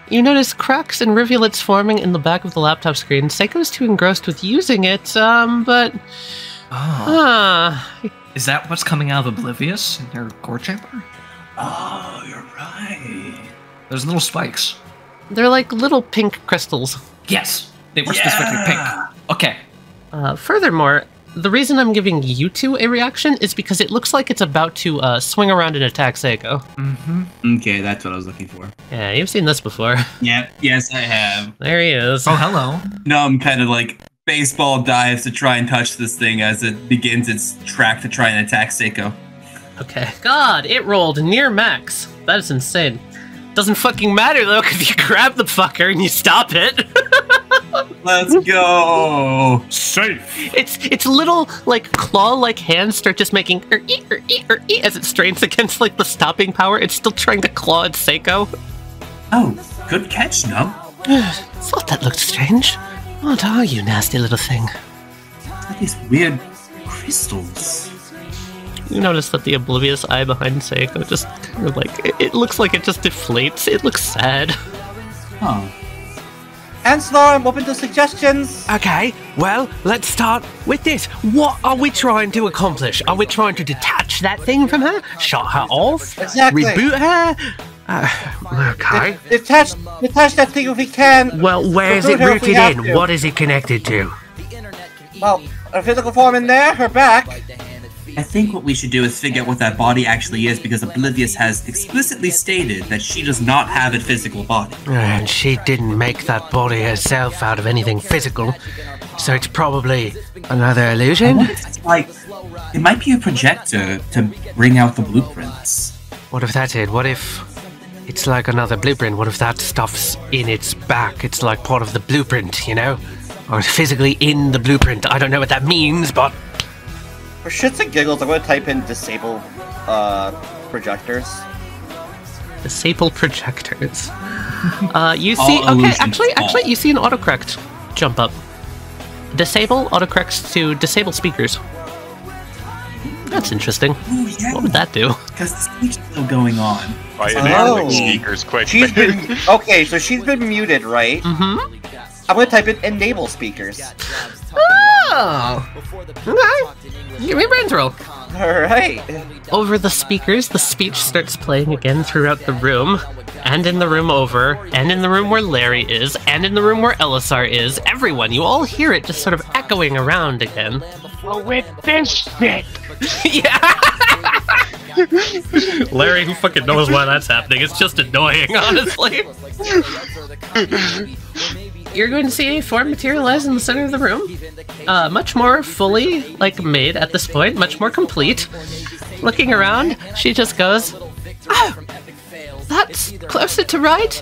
You notice cracks and rivulets forming in the back of the laptop screen. Seiko's too engrossed with using it, but... Is that what's coming out of Oblivious in her core chamber? Oh, you're right. There's little spikes. They're like little pink crystals. Yes, they were specifically pink. Okay. Furthermore, the reason I'm giving you two a reaction is because it looks like it's about to swing around and attack Seiko. Mm-hmm. Okay, that's what I was looking for. Yeah, you've seen this before. Yep, yes I have. There he is. Oh, hello. Numb kind of like baseball dives to try and touch this thing as it begins its track to try and attack Seiko. Okay. God, it rolled near max. That is insane. Doesn't fucking matter though, because you grab the fucker and you stop it. Let's go! Safe! Its little, like, claw-like hands start just making er-ee as it strains against, like, the stopping power. It's still trying to claw at Seiko. Oh, good catch, Numb. Thought that looked strange. What are you, nasty little thing? It's like these weird crystals. You notice that the oblivious eye behind Seiko just kind of, like, it looks like it just deflates. It looks sad. Oh. Answer, I'm open to suggestions. Okay, well, let's start with this. What are we trying to accomplish? Are we trying to detach that thing from her? Shut her off? Exactly. Reboot her? Okay. Detach that thing if we can. Well, where is Reboot it her if we rooted have in? to. What is it connected to? Well, her physical form in there, her back. I think what we should do is figure out what that body actually is, because Oblivious has explicitly stated that she does not have a physical body. And she didn't make that body herself out of anything physical, so it's probably another I illusion? wonder if it's like, it might be a projector to bring out the blueprints. What if that's it? What if it's like another blueprint? What if that stuff's in its back? It's like part of the blueprint, you know? Or physically in the blueprint. I don't know what that means, but... For shits and giggles, I'm going to type in disable projectors. Disable projectors. You see... All Okay, illusions actually, you see an autocorrect jump up. Disable autocorrects to disable speakers. That's interesting. Ooh, yeah. What would that do? Because the speech is still going on. Right, Oh. enabling speakers quick. She's been okay, so she's been muted, right? Mm-hmm. I'm going to type in enable speakers. Oh! Okay. Give me a brain roll. All right. Over the speakers, the speech starts playing again throughout the room, and in the room over, and in the room where Larry is, and in the room where Elisar is. Everyone, you all hear it just sort of echoing around again. With this shit! Yeah! Larry, who fucking knows why that's happening? It's just annoying, honestly. You're going to see a form materialize in the center of the room. Much more fully, like, made at this point, much more complete. Looking around, she just goes, "Oh, that's closer to right.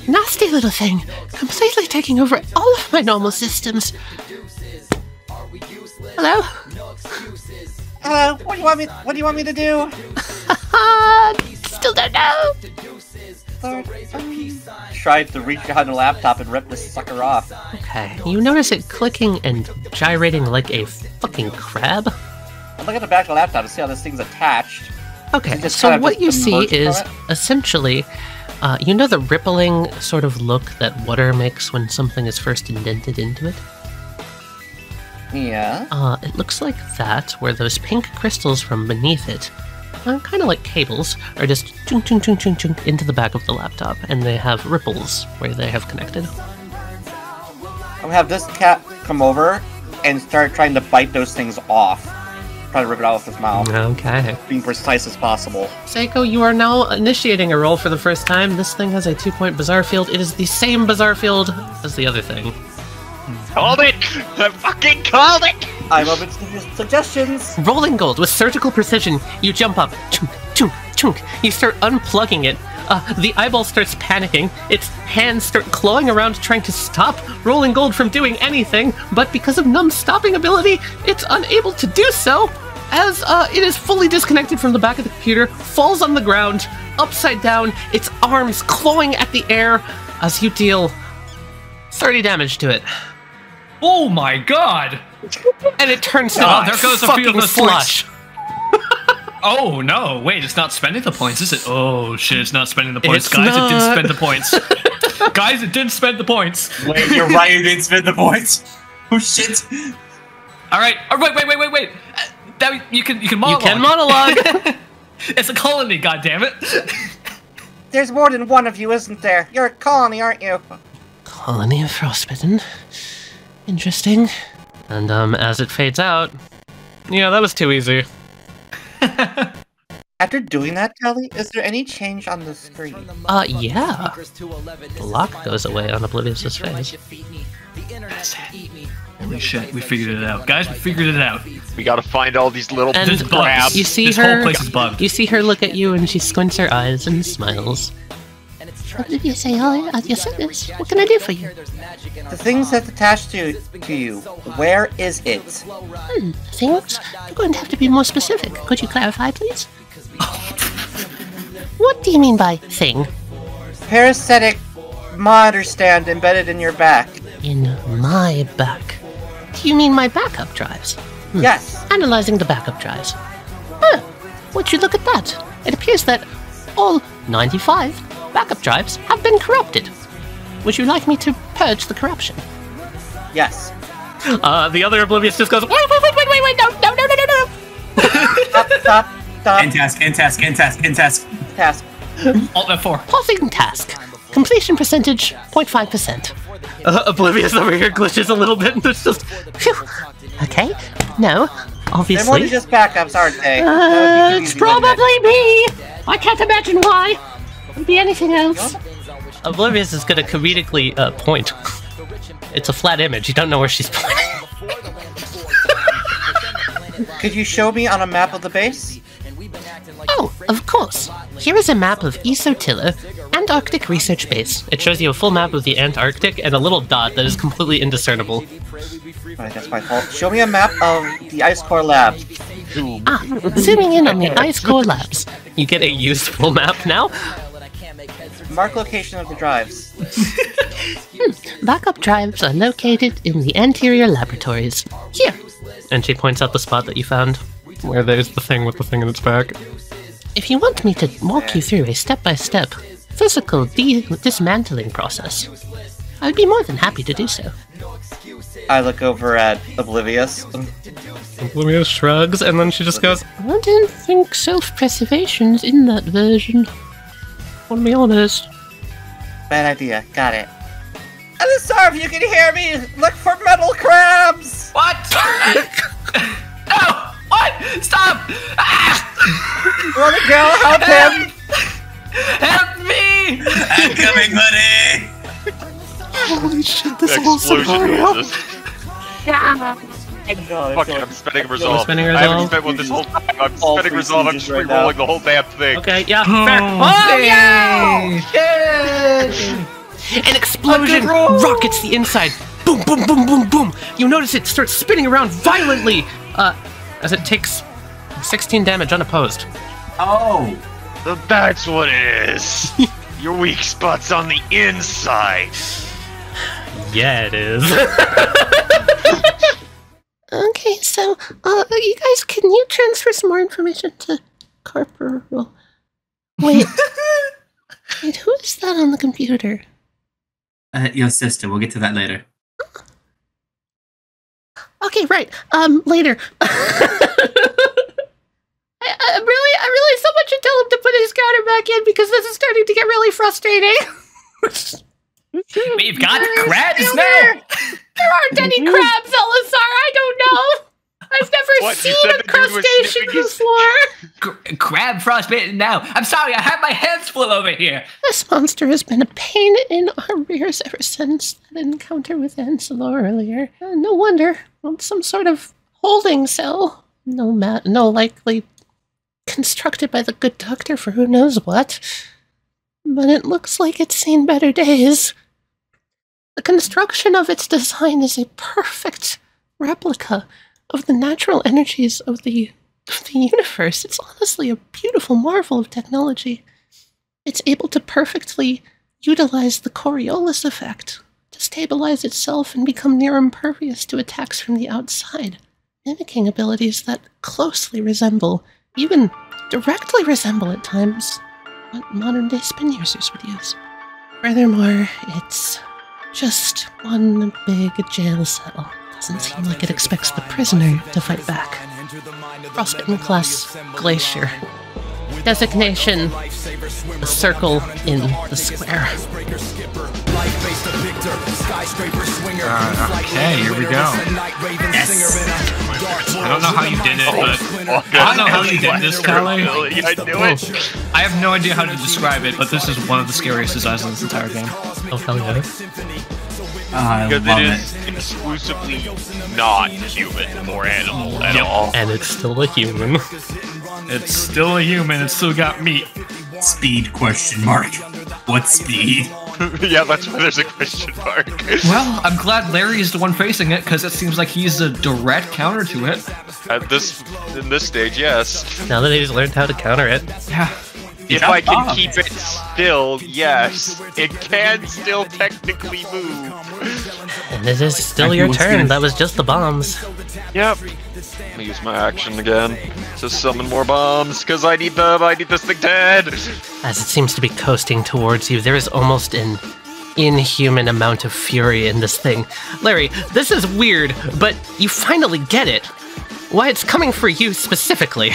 Nasty little thing, completely taking over all of my normal systems. Hello? Hello. What do you want me to do? Still don't know. Tried to reach behind the laptop and rip this sucker off. Okay, you notice it clicking and gyrating like a fucking crab. I'm looking at the back of the laptop to see how this thing's attached. Okay, Just so kind of what you just see emerged is from essentially, you know the rippling sort of look that water makes when something is first indented into it? Yeah. It looks like that, where those pink crystals from beneath it, kind of like cables, are just chunk, chunk, chunk, chunk, chunk into the back of the laptop, and they have ripples where they have connected. I'm gonna have this cat come over and start trying to bite those things off. Try to rip it out of his mouth. Okay. Being precise as possible. Seiko, you are now initiating a roll for the first time. This thing has a 2-point bizarre field. It is the same bizarre field as the other thing. Called it! I fucking called it! I'm open to suggestions. Rolling gold with surgical precision, you jump up, chunk, chunk, chunk. You start unplugging it. The eyeball starts panicking. Its hands start clawing around trying to stop Rolling Gold from doing anything, but because of Numb's stopping ability, it's unable to do so, as it is fully disconnected from the back of the computer, falls on the ground, upside down, its arms clawing at the air, as you deal 30 damage to it. Oh my god! And it turns to Oh, there goes a few fucking of those slush. Oh no, wait, it's not spending the points, is it? Oh shit, it's not spending the points. It's Guys, not. it didn't spend the points. Guys, it didn't spend the points. Wait, you're right, you didn't spend the points. Oh shit. All right. Oh, wait. You can monologue. You can monologue. It's a colony, goddammit. There's more than one of you, isn't there? You're a colony, aren't you? Colony of frostbitten. Interesting. And as it fades out, yeah, that was too easy. After doing that, Tali, is there any change on the screen? Yeah. The lock goes away on Oblivious's face. Holy shit, we figured it out. Guys, we figured it out. We gotta find all these little And crabs. you see This her. whole place is bugged. You see her look at you, and she squints her eyes and smiles. Oblivious, yes, what can I do for you? The things that's attached to you, where is it? Things? You're going to have to be more specific. Could you clarify, please? What do you mean by thing? Parasitic monitor stand embedded in your back. In my back. Do you mean my backup drives? Yes. Analyzing the backup drives. Would you look at that? It appears that all 95 backup drives have been corrupted. Would you like me to purge the corruption? Yes. The other Oblivious just goes, Wait, no. Stop. End task. Task. Alt F4. Pausing task. Completion percentage, 0.5%. Oblivious over here glitches a little bit, and it's just, Phew. Okay, no, They're more than obviously. just backups, aren't they? That would be too It's easy, wouldn't it? probably me! I can't imagine why. It'd be anything else. Oblivious is gonna comedically point. It's a flat image. You don't know where she's pointing. Could you show me on a map of the base? Oh, of course. Here is a map of Isotilla, Antarctic Research Base. It shows you a full map of the Antarctic and a little dot that is completely indiscernible. Right, that's my fault. Show me a map of the Ice Core Lab. Zooming in on the Ice Core Labs. You get a useful map now. Mark location of the drives. Backup drives are located in the anterior laboratories. Here. And she points out the spot that you found, where there's the thing with the thing in its back. If you want me to walk you through a step-by-step physical dismantling process, I'd be more than happy to do so. I look over at Oblivious. Oblivious shrugs, and then she just goes, I don't think self-preservation's in that version. "Want to be honest?" Bad idea. Got it. Alisar, if you can hear me, look for metal crabs! What? No! What? Stop! Ah! Run girl, help him! Help me! I'm coming, buddy! Holy shit, this The whole explosion scenario. was this. God, Fuck it, I'm spending resolve. spending I haven't resolve? spent one this whole time. I'm All spending three resolve. I'm sieges just right re-rolling now. the whole damn thing. Okay, yeah, fair. Oh, yeah! An explosion rockets the inside. Boom, boom, boom, boom, boom. You notice it starts spinning around violently as it takes 16 damage unopposed. Oh! So that's what it is. Your weak spot's on the inside. Yeah, it is. Okay, so, you guys, can you transfer some more information to Corporal? Wait, who is that on the computer? Your sister. We'll get to that later. Okay, right, later. I really, someone should tell him to put his counter back in because this is starting to get really frustrating. We've got crabs now! There aren't any crabs, Elisar, I don't know. I've never What, you seen said a the dude was crustacean sniffing his- before. Crab frostbitten now. I'm sorry, I have my hands full over here. This monster has been a pain in our rears ever since that encounter with Ancelo earlier. No wonder. Well, some sort of holding cell. No likely constructed by the good doctor for who knows what. But it looks like it's seen better days. The construction of its design is a perfect replica of the natural energies of the universe. It's honestly a beautiful marvel of technology. It's able to perfectly utilize the Coriolis effect to stabilize itself and become near impervious to attacks from the outside, mimicking abilities that closely resemble, even directly resemble at times, what modern-day spin users would use. Furthermore, it's just one big jail cell, Doesn't seem like it expects the prisoner to fight back. Frostbitten class Glacier. Designation: the circle in the square. Okay, here we go. Yes. I don't know how you did it, but I don't know how you did this, Tali. I knew it. I have no idea how to describe it, but this is one of the scariest designs in this entire game. Oh, hell yeah. I Because love it it. is exclusively not human or animal at all. And it's still a human. It's still a human, it's still got meat. Speed question mark. What speed? Yeah, that's why there's a question mark. Well, I'm glad Larry is the one facing it, because it seems like he's a direct counter to it. In this stage, yes. Now that he's learned how to counter it. Yeah. If I can keep it still, yes, it can still technically move. And it is still I your was turn. gonna- That was just the bombs. Yep. I'm gonna use my action again to summon more bombs, because I need them. I need this thing dead. As it seems to be coasting towards you, there is almost an inhuman amount of fury in this thing. Larry, this is weird, but you finally get it. Why it's coming for you specifically.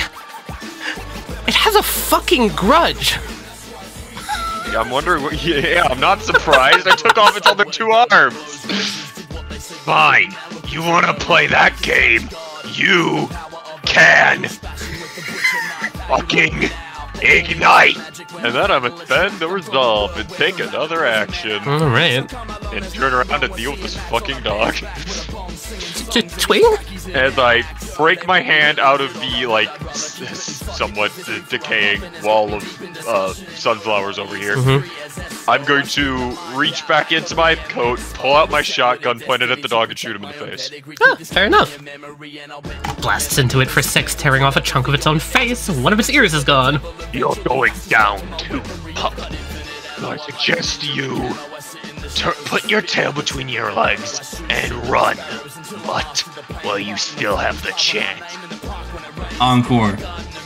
It has a fucking grudge. Yeah, I'm wondering what. Yeah, I'm not surprised. I took off its other two arms. Fine. You want to play that game? You can fucking ignite. And then I'm gonna spend the resolve and take another action All right. and turn around and deal with this fucking dog. Twing? As I break my hand out of the, like, somewhat decaying wall of sunflowers over here, I'm going to reach back into my coat, pull out my shotgun, point it at the dog, and shoot him in the face. Ah, fair enough. Blasts into it for 6, tearing off a chunk of its own face. One of its ears is gone. You're going down too, pup. I suggest you put your tail between your legs and run. But while you still have the chance. Encore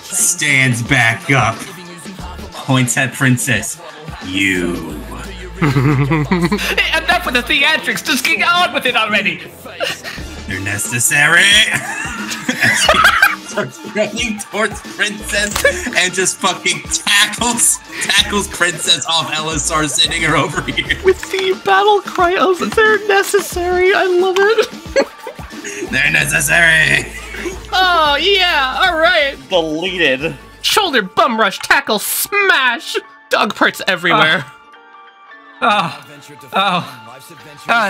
stands back up, points at Princess. You. Hey, enough with the theatrics. Just get on with it already. They're necessary. As he starts running towards Princess and just fucking tackles Princess off Elisar, sending her over here. With the battle cry of "They're necessary," I love it. They're necessary. Oh yeah, all right. Deleted. Shoulder, bum rush, tackle, smash. Dog parts everywhere.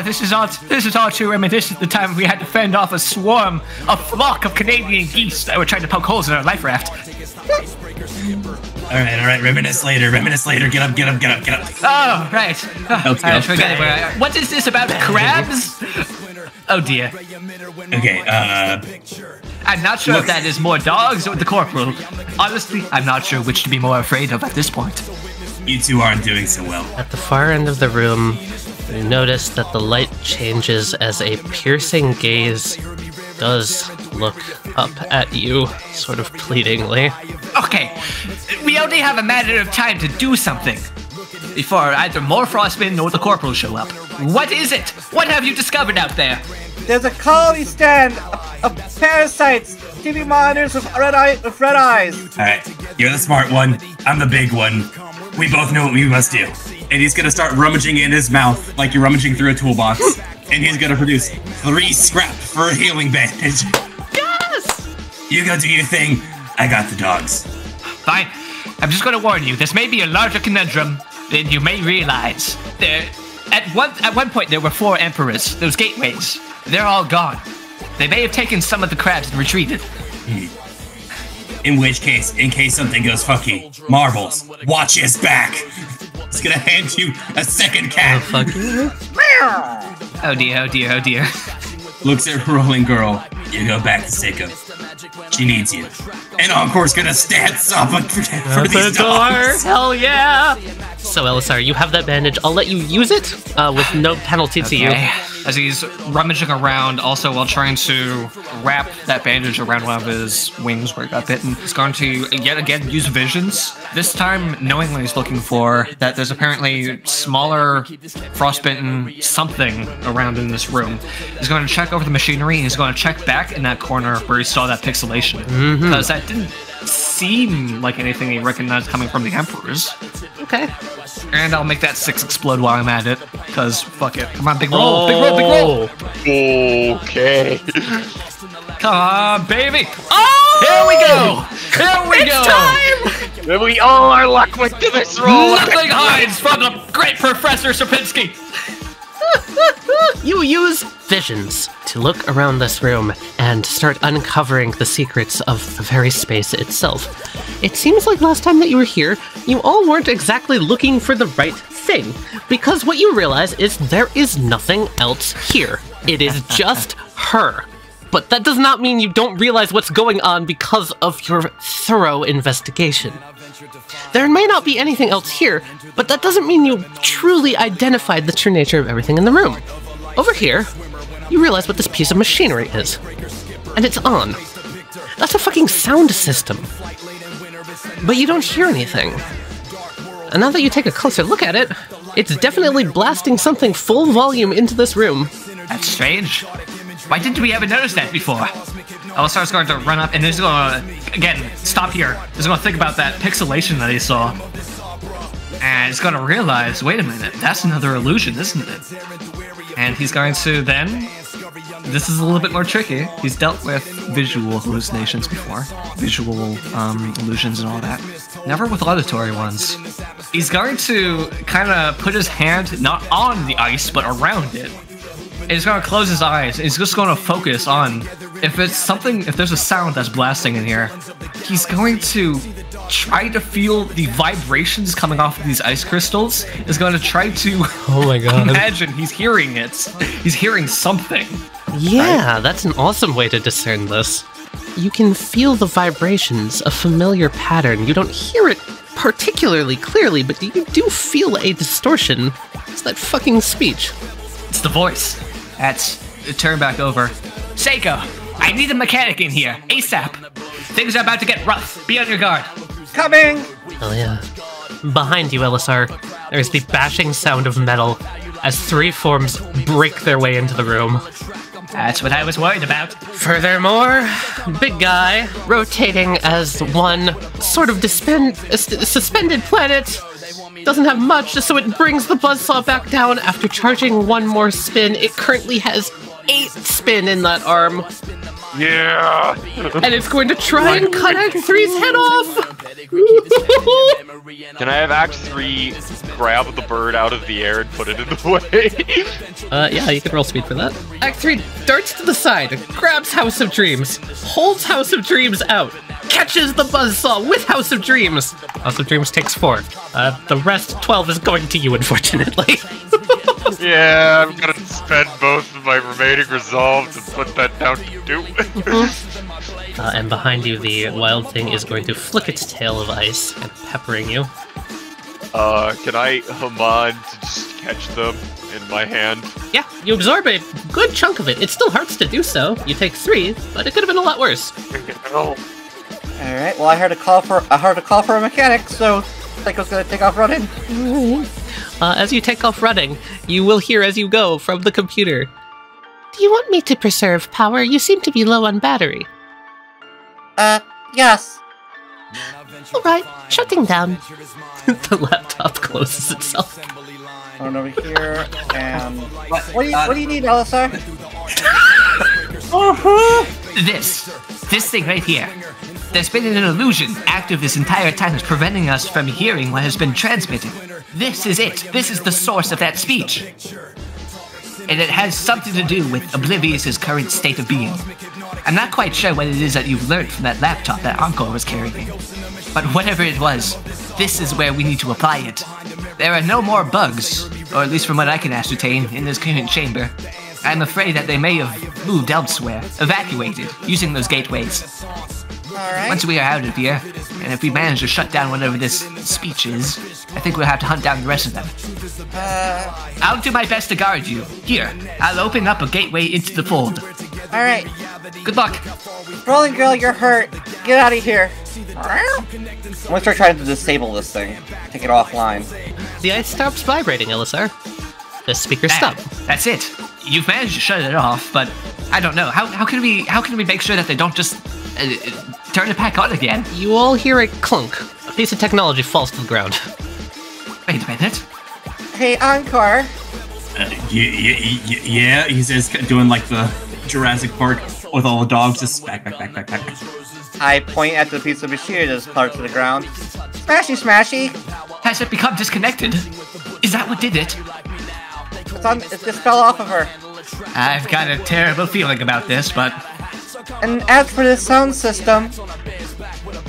This is all too reminiscent of the time we had to fend off a flock of Canadian geese that were trying to poke holes in our life raft. All right. Reminisce later. Get up. Oh, right. I Okay. forget where what is this about crabs? Oh dear. Okay. I'm not sure if that is more dogs or the corporal. Honestly, I'm not sure which to be more afraid of at this point. You two aren't doing so well. At the far end of the room, you notice that the light changes as a piercing gaze does look up at you, sort of pleadingly. Okay, we only have a matter of time to do something before either more frostmen or the corporal show up. What is it? What have you discovered out there? There's a colony stand of parasites, TV monitors with red eyes. All right. You're the smart one. I'm the big one. We both know what we must do. And he's gonna start rummaging in his mouth like you're rummaging through a toolbox. And he's gonna produce 3 scrap for a healing bandage. Yes! You go do your thing. I got the dogs. Fine. I'm just going to warn you, this may be a larger conundrum than you may realize. At one point, there were 4 emperors, those gateways. They're all gone. They may have taken some of the crabs and retreated. In which case, in case something goes funky, Marbles, watch his back. He's gonna hand you a second cat. Fuck you. Oh dear. Looks at Rolling Girl. You go back to Seiko. She needs you. And Encore's gonna stance up for these dogs. Hell yeah! So Elisar, you have that bandage. I'll let you use it with no penalty to you. as he's rummaging around, also while trying to wrap that bandage around one of his wings where he got bitten. He's going to yet again use visions, this time knowing what he's looking for, that there's apparently smaller frostbitten something around in this room. He's going to check over the machinery, and he's going to check back in that corner where he saw that pixelation, because that didn't seem like anything he recognized coming from the Emperors. Okay. And I'll make that 6 explode while I'm at it, because fuck it. Come on, big roll, big roll, big roll! Okay. Come on, baby! Oh! Here we go! Here we go! Time! Then we all our luck went to this roll. Nothing hides from the great Professor Sapinski! You use visions to look around this room and start uncovering the secrets of the very space itself. It seems like last time that you were here, you all weren't exactly looking for the right thing, because what you realize is there is nothing else here. It is just her. But that does not mean you don't realize what's going on because of your thorough investigation. There may not be anything else here, but that doesn't mean you truly identified the true nature of everything in the room. Over here, you realize what this piece of machinery is. And it's on. That's a fucking sound system. But you don't hear anything. And now that you take a closer look at it, it's definitely blasting something full volume into this room. That's strange. Why didn't we ever notice that before? Alistar's going to run up, and he's going to, again, stop here. He's going to think about that pixelation that he saw. And he's going to realize, wait a minute, that's another illusion, isn't it? And he's going to then... This is a little bit more tricky. He's dealt with visual hallucinations before. Visual illusions and all that. Never with auditory ones. He's going to kind of put his hand not on the ice, but around it. And he's going to close his eyes. And he's just going to focus on if there's a sound that's blasting in here. He's going to try to feel the vibrations coming off of these ice crystals. He's going to try to oh my god, imagine he's hearing it. He's hearing something. Yeah, right? That's an awesome way to discern this. You can feel the vibrations, a familiar pattern. You don't hear it particularly clearly, but you do feel a distortion. It's that fucking speech. It's the voice. That's turn back over. Seiko, I need a mechanic in here, ASAP. Things are about to get rough. Be on your guard. Coming! Oh yeah. Behind you, Elisar, there's the bashing sound of metal as 3 forms break their way into the room. That's what I was worried about. Furthermore, big guy, rotating as one sort of suspended planet, doesn't have much, so it brings the buzzsaw back down after charging 1 more spin. It currently has 8 spin in that arm. Yeah! And it's going to try and cut Act 3's head off! Can I have Act 3 grab the bird out of the air and put it in the way? Yeah, you can roll speed for that. Act 3 darts to the side, grabs House of Dreams, holds House of Dreams out, catches the buzzsaw with House of Dreams. House of Dreams takes 4. The rest, 12, is going to you, unfortunately. Yeah, I'm gonna spend both of my remaining resolve to put that down to 2. And behind you, the wild thing is going to flick its tail of ice and peppering you. Can I Haman to just catch them in my hand? Yeah, you absorb a good chunk of it. It still hurts to do so. You take 3, but it could have been a lot worse. Alright, well I heard a call for a mechanic, so Psycho's gonna take off running. As you take off running, you will hear as you go from the computer. Do you want me to preserve power? You seem to be low on battery. Yes. Alright, shutting down. The laptop closes itself. Going over here, and... What do you need, Alisar? This thing right here. There's been an illusion active this entire time that's preventing us from hearing what has been transmitted. This is it. This is the source of that speech. And it has something to do with Oblivious's current state of being. I'm not quite sure what it is that you've learned from that laptop that Encore was carrying. But whatever it was, this is where we need to apply it. There are no more bugs, or at least from what I can ascertain, in this current chamber. I'm afraid that they may have moved elsewhere, evacuated, using those gateways. Alright. Once we are out of here, And if we manage to shut down whatever this speech is, I think we'll have to hunt down the rest of them. I'll do my best to guard you. Here, I'll open up a gateway into the fold. Alright. Good luck. Rolling girl, you're hurt. Get out of here. I'm gonna start trying to disable this thing. Take it offline. The ice stops vibrating, Elisar. The speakers stop. That's it. You've managed to shut it off, but I don't know. How can we make sure that they don't just turn it back on again? You all hear a clunk. A piece of technology falls to the ground. Wait a minute. Hey, Encore. Yeah, he says, doing like the Jurassic Park with all the dogs, just back. I point at the piece of machinery that's cluttered to the ground. Smashy! Has it become disconnected? Is that what did it? It just fell off of her. I've got a terrible feeling about this, but... And as for the sound system,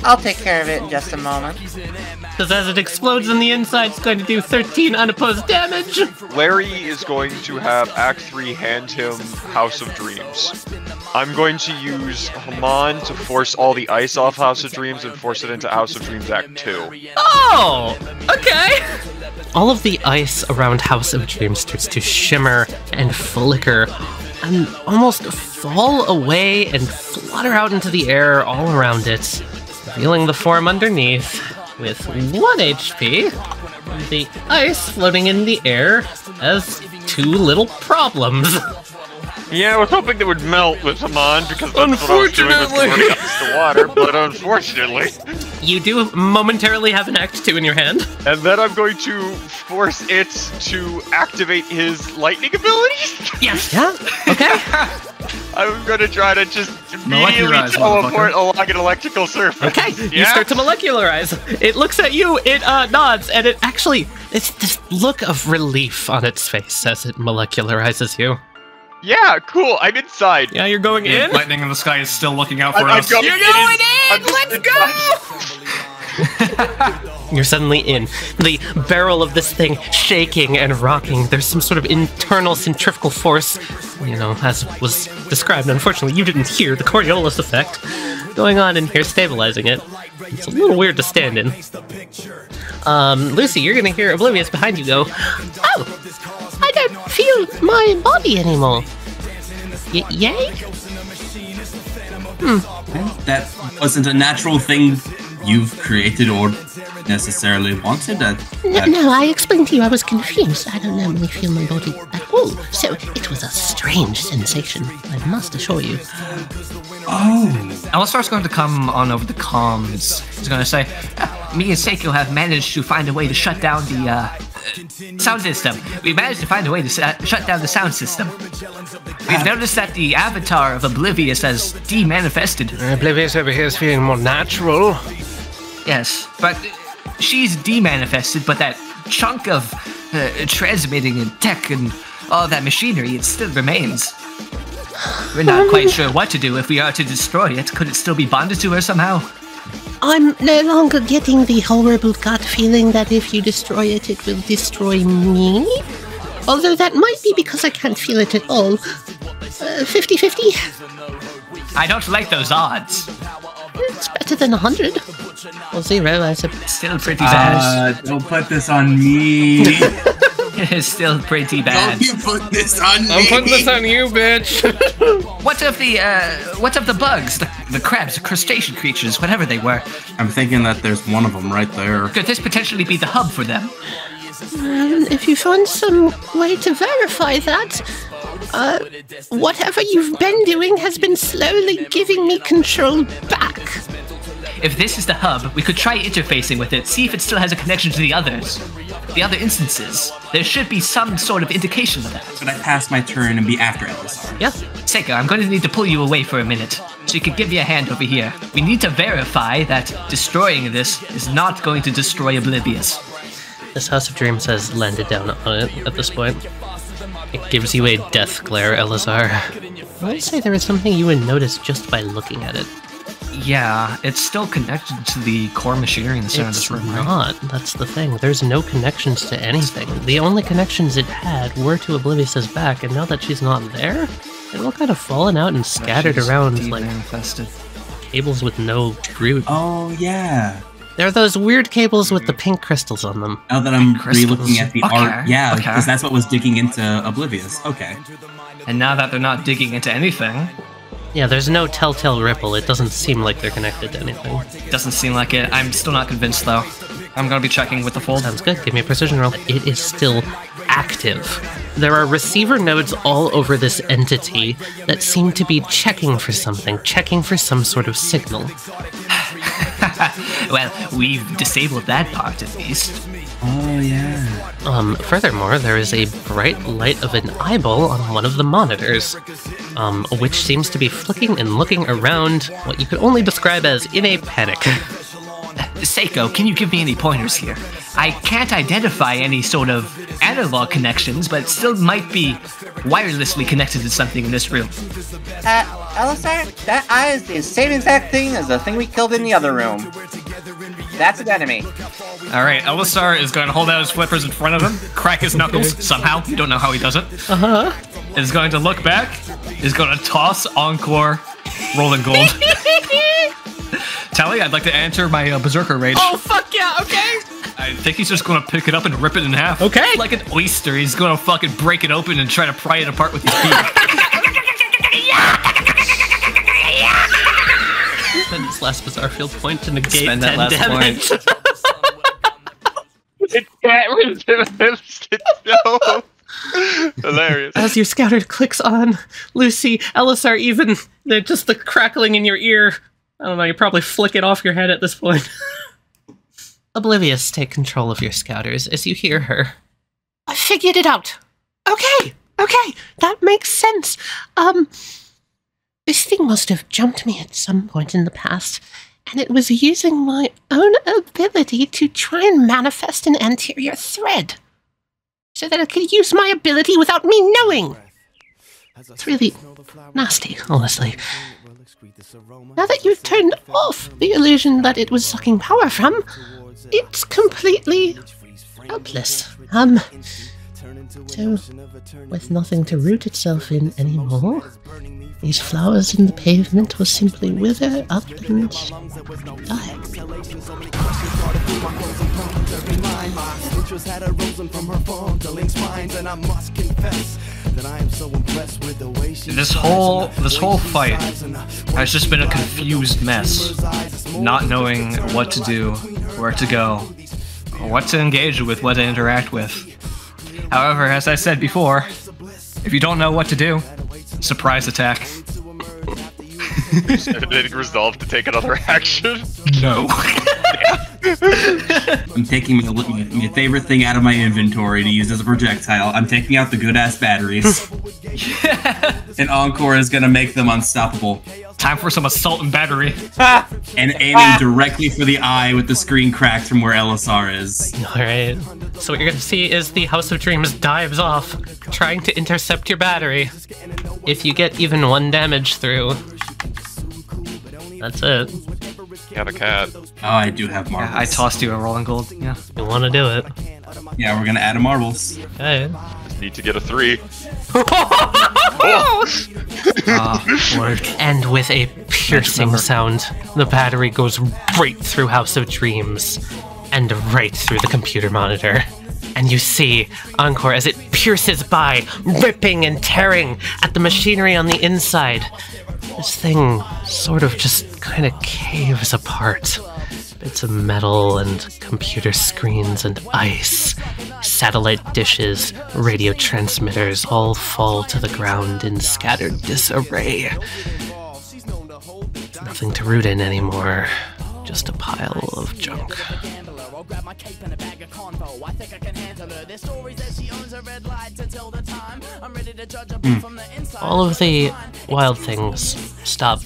I'll take care of it in just a moment. Because as it explodes on the inside, it's going to do 13 unopposed damage. Larry is going to have Act 3 hand him House of Dreams. I'm going to use Haman to force all the ice off House of Dreams and force it into House of Dreams Act 2. Oh! Okay! All of the ice around House of Dreams starts to shimmer and flicker and almost fall away and flutter out into the air all around it, revealing the form underneath with 1 HP. The ice floating in the air has 2 little problems. Yeah, I was hoping they would melt with Haman because that's what I was doing with converting ice to water, but unfortunately... You do momentarily have an Act 2 in your hand. And then I'm going to force it to activate his lightning abilities? Yes! Yeah, okay. I'm going to try to just immediately teleport along an electrical surface. Okay, you start to molecularize. It looks at you, it nods, and it's this look of relief on its face as it molecularizes you. Yeah, cool, I'm inside. Yeah, you're going in? Lightning in the sky is still looking out for us. You're going in! Let's go! You're suddenly in. The barrel of this thing shaking and rocking. There's some sort of internal centrifugal force, as was described. Unfortunately, you didn't hear the Coriolis effect going on in here, stabilizing it. It's a little weird to stand in. Lucy, you're gonna hear Oblivious behind you go, "Oh! I don't feel my body anymore. Yay?" That wasn't a natural thing you've created or necessarily wanted. No, I explained to you I was confused. I don't normally feel my body at all, so it was a strange sensation, I must assure you. Oh. Alistar's going to come on over the comms. He's going to say, me and Seiko have managed to find a way to shut down the sound system. We managed to find a way to shut down the sound system. We've noticed that the avatar of Oblivious has de-manifested. Oblivious over here is feeling more natural. Yes, but she's de-manifested, but that chunk of transmitting and tech and all that machinery, it still remains. We're not quite sure what to do if we are to destroy it. Could it still be bonded to her somehow? I'm no longer getting the horrible gut feeling that if you destroy it, it will destroy me. Although that might be because I can't feel it at all. 50-50? I don't like those odds. It's better than 100. Or 0, I suppose. Still pretty bad. Don't put this on me. It's still pretty bad. Don't you put this on me. I'm putting this on you, bitch. What of the bugs, the crabs, the crustacean creatures, whatever they were? I'm thinking that there's one of them right there. Could this potentially be the hub for them? If you find some way to verify that, whatever you've been doing has been slowly giving me control back. If this is the hub, we could try interfacing with it, see if it still has a connection to the others. The other instances. There should be some sort of indication of that. Should I pass my turn and be after Elisar? Yeah. Seika, I'm going to need to pull you away for a minute, so you can give me a hand over here. We need to verify that destroying this is not going to destroy Oblivious. This House of Dreams has landed down on it at this point. It gives you a death glare, Elisar. I would say there is something you would notice just by looking at it. Yeah, it's still connected to the core machinery in the center of this room, right? Not. That's the thing. There's no connections to anything. The only connections it had were to Oblivious's back, and now that she's not there, they're all kind of fallen out and scattered around like manifested. cables with no root. Oh, yeah. They're those weird cables with the pink crystals on them. Now that I'm Crystals. re-looking at the Okay, art, yeah, okay. because that's what was digging into Oblivious. Okay. And now that they're not digging into anything, Yeah, there's no telltale ripple. It doesn't seem like they're connected to anything. doesn't seem like it. I'm still not convinced though. I'm gonna be checking with the fold. Sounds good. Give me a precision roll. It is still active. There are receiver nodes all over this entity that seem to be checking for something, checking for some sort of signal. Well, we've disabled that part at least. Oh, yeah. Furthermore, there is a bright light of an eyeball on one of the monitors, which seems to be flicking and looking around what you could only describe as in a panic. Seiko, can you give me any pointers here? I can't identify any sort of analog connections, but still might be wirelessly connected to something in this room. Alistar, that eye is the same exact thing as the thing we killed in the other room. That's an enemy. Alright, Elisar is going to hold out his flippers in front of him, crack his knuckles, somehow, you don't know how he does it. Is going to look back, is going to toss Encore, rolling gold. Tali, I'd like to enter my Berserker Rage. Oh, fuck yeah, okay! I think he's just going to pick it up and rip it in half. Okay. Like an oyster, he's going to fucking break it open and try to pry it apart with his beak. Spend his last Bizarre Field point to negate Spend that 10 last damage. It can't resist. It's so hilarious. As your scouter clicks on, Lucy, Elisar, even just the crackling in your ear. I don't know, you probably flick it off your head at this point. Oblivious, take control of your scouters as you hear her. I figured it out. Okay, that makes sense. This thing must have jumped me at some point in the past, and it was using my own ability to try and manifest an anterior thread, so that it could use my ability without me knowing. It's really nasty, honestly. Now that you've turned off the illusion that it was sucking power from, it's completely helpless. So, with nothing to root itself in anymore, these flowers in the pavement will simply wither up and die. This whole fight has just been a confused mess, not knowing what to do, where to go, what to engage with, what to interact with. However, as I said before, if you don't know what to do, surprise attack. Did resolve to take another action? No. I'm taking my favorite thing out of my inventory to use as a projectile. I'm taking out the good-ass batteries. And Encore is gonna make them unstoppable. Time for some assault and battery. And aiming directly for the eye with the screen cracked from where Elisar is. Alright, so what you're gonna see is the House of Dreams dives off, trying to intercept your battery. If you get even 1 damage through, that's it. Cat a cat. Oh, I do have marbles. I tossed you a rolling gold. Yeah. You wanna do it. Yeah, we're gonna add a marbles. Okay. Need to get a 3. Word. And with a piercing sound, the battery goes right through House of Dreams and right through the computer monitor. And you see Encore as it pierces by, ripping and tearing at the machinery on the inside. This thing sort of just kind of caves apart. Bits of metal and computer screens and ice, satellite dishes, radio transmitters all fall to the ground in scattered disarray. Nothing to root in anymore, just a pile of junk. All of the wild things stop.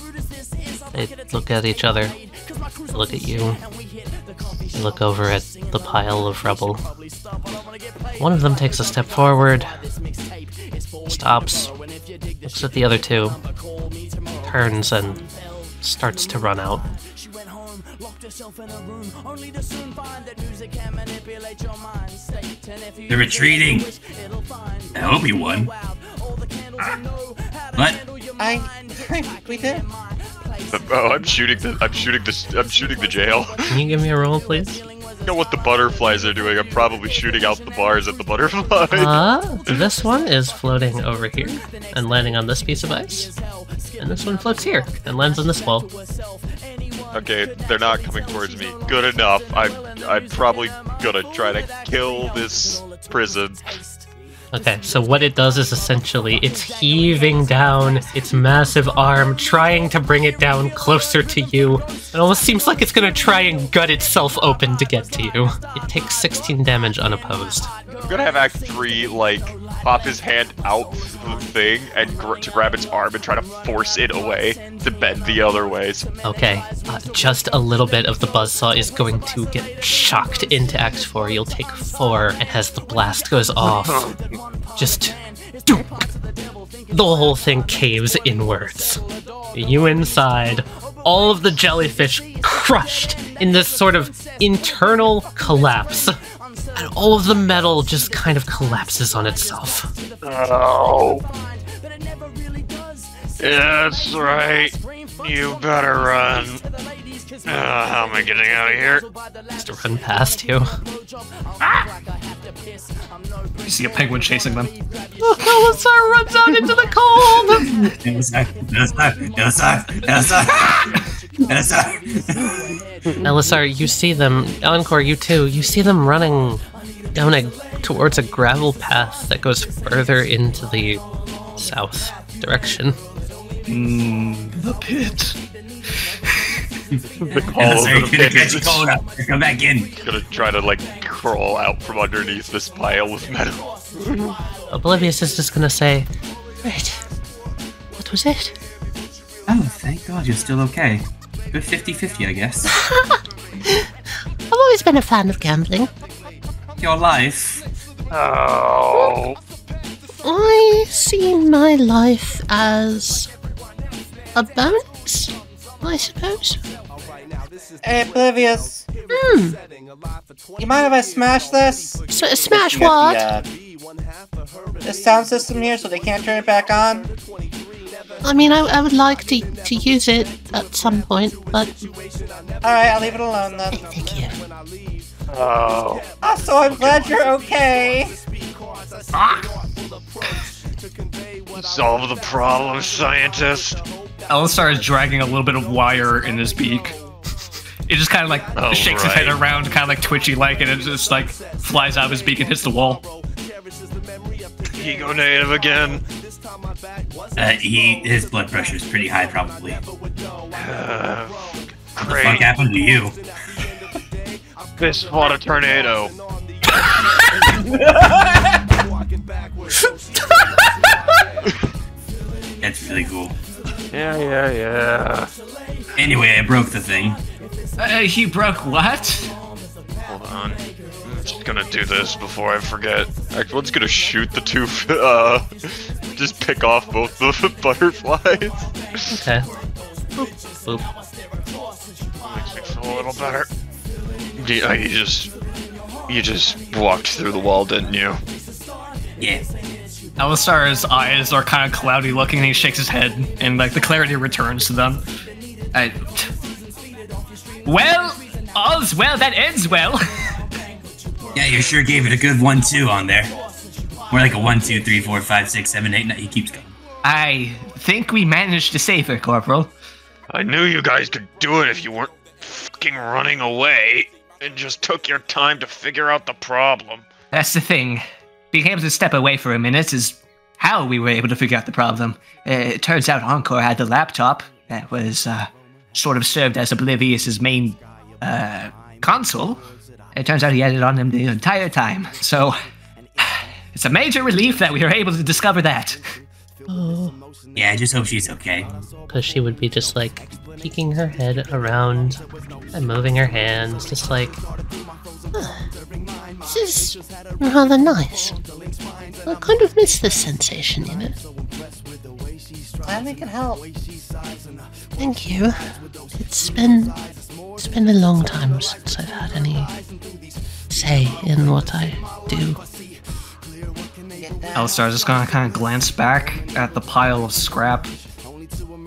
They look at each other. They look at you. They look over at the pile of rubble. One of them takes a step forward, stops, looks at the other two, turns and starts to run out. They're retreating. I hope he won. What? I think we did. Oh, I'm shooting the jail. Can you give me a roll, please? You know what the butterflies are doing? I'm probably shooting out the bars at the butterflies. This one is floating over here and landing on this piece of ice. And this one floats here and lands on this wall. Okay, they're not coming towards me. Good enough. I'm probably gonna try to kill this prison. Okay, so what it does is essentially it's heaving down its massive arm, trying to bring it down closer to you. It almost seems like it's gonna try and gut itself open to get to you. It takes 16 damage unopposed. I'm gonna have Act 3, like, pop his hand out the thing and to grab its arm and try to force it away, to bend the other ways. Okay, just a little bit of the buzzsaw is going to get shocked into Act 4. You'll take 4, and as the blast goes off, just dunk, the whole thing caves inwards. You inside, all of the jellyfish crushed in this sort of internal collapse. And all of the metal just kind of collapses on itself. Oh. Yeah, that's right. You better run. How am I getting out of here? Just run past you. Ah! You see a penguin chasing them. Elisar runs out into the cold! Elisar, you see them. Encore, you too. You see them running down towards a gravel path that goes further into the south direction. The pit. The call of the pit is cold up. Come back in. Gonna try to, like, crawl out from underneath this pile of metal. Oblivious is just gonna say, "Wait, what was it?" Oh, thank God you're still okay. Good 50-50, I guess. I've always been a fan of gambling. Your life. Oh. I see my life as a bonus, I suppose. Hey, Oblivious. You mind if I smash this? Smash You got what? The sound system here so they can't turn it back on? I mean, I would like to use it at some point, but... Alright, I'll leave it alone then. Thank you. Oh. So I'm glad you're okay. Solve the problem, scientist. Elisar is dragging a little bit of wire in his beak. It just kind of like shakes his head around, kind of like twitchy-like, and it just like flies out of his beak and hits the wall. He go native again. His blood pressure is pretty high, probably. What the Great. fuck happened to you? This fought a tornado. That's really cool. Yeah. Anyway, I broke the thing. He broke what? Hold on. I'm just gonna do this before I forget. Actually, let's gonna shoot the two, just pick off both the butterflies. Okay. Boop. Makes me feel a little better. You just walked through the wall, didn't you? Yeah. Elisar's eyes are kind of cloudy looking, and he shakes his head, and like the clarity returns to them. Well, all's well that ends well. Yeah, you sure gave it a good 1-2 on there. More like a 1, 2, 3, 4, 5, 6, 7, 8. No, he keeps going. I think we managed to save her, Corporal. I knew you guys could do it if you weren't fucking running away and just took your time to figure out the problem. That's the thing. Being able to step away for a minute is how we were able to figure out the problem. It turns out Encore had the laptop that was sort of served as Oblivious's main console. It turns out he had it on him the entire time. So it's a major relief that we were able to discover that. Oh. Yeah, I just hope she's okay. Because she would be just like peeking her head around and moving her hands, just like, This is rather nice. I kind of miss this sensation, you know. Glad we can help. Thank you. It's been a long time since I've had any say in what I do. Elisar's just gonna kind of glance back at the pile of scrap.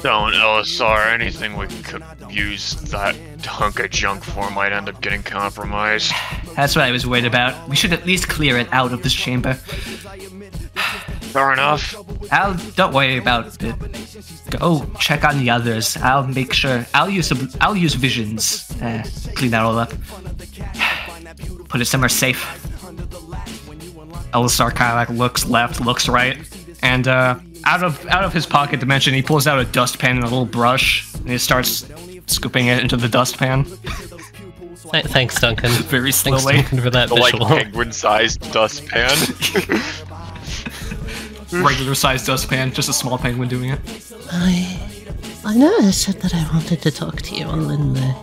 Don't, LSR. Anything we could use that hunk of junk for might end up getting compromised. That's what I was worried about. We should at least clear it out of this chamber. Fair enough. Don't worry about it. Go check on the others. I'll make sure. I'll use visions. Clean that all up. Put it somewhere safe. Elisar kind of like looks left, looks right, and out of his pocket dimension, he pulls out a dustpan and a little brush, and he starts scooping it into the dustpan. Thanks, Duncan. Very slowly. Thanks, Duncan, for that visual. Like penguin-sized dustpan. Regular sized dustpan, just a small penguin doing it. I know I said that I wanted to talk to you all in the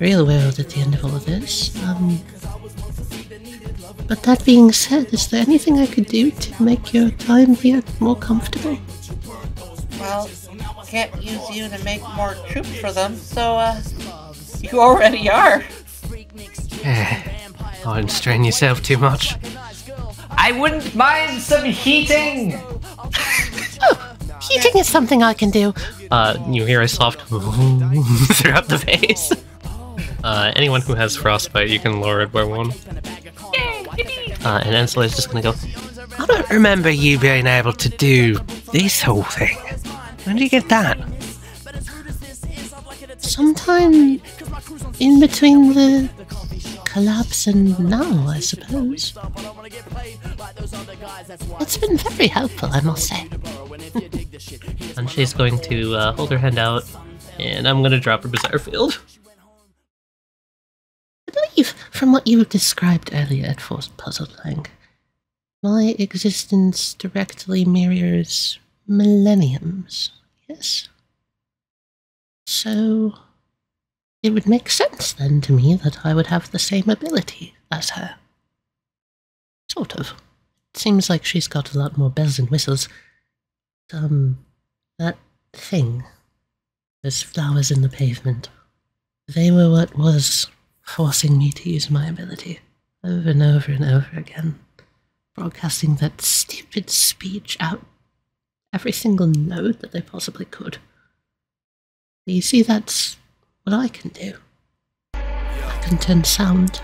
real world at the end of all of this. But that being said, is there anything I could do to make your time here more comfortable? Well, can't use you to make more troops for them, so, you already are. Don't strain yourself too much. I wouldn't mind some heating! Oh, heating is something I can do. You hear a soft throughout the face. Anyone who has frostbite, you can lower it by 1. And Ensel is just gonna go, I don't remember you being able to do this whole thing. When did you get that? Sometime in between the collapse and now, I suppose. It's been very helpful, I must say. and she's going to hold her hand out, and I'm gonna drop her Bizarre Field. I believe, from what you described earlier at Forced Puzzling, my existence directly mirrors millenniums, yes? So, it would make sense then to me that I would have the same ability as her. Sort of. It seems like she's got a lot more bells and whistles. That thing. Those flowers in the pavement. They were what was forcing me to use my ability, over and over and over again, broadcasting that stupid speech out every single note that they possibly could. You see, that's what I can do. I can turn sound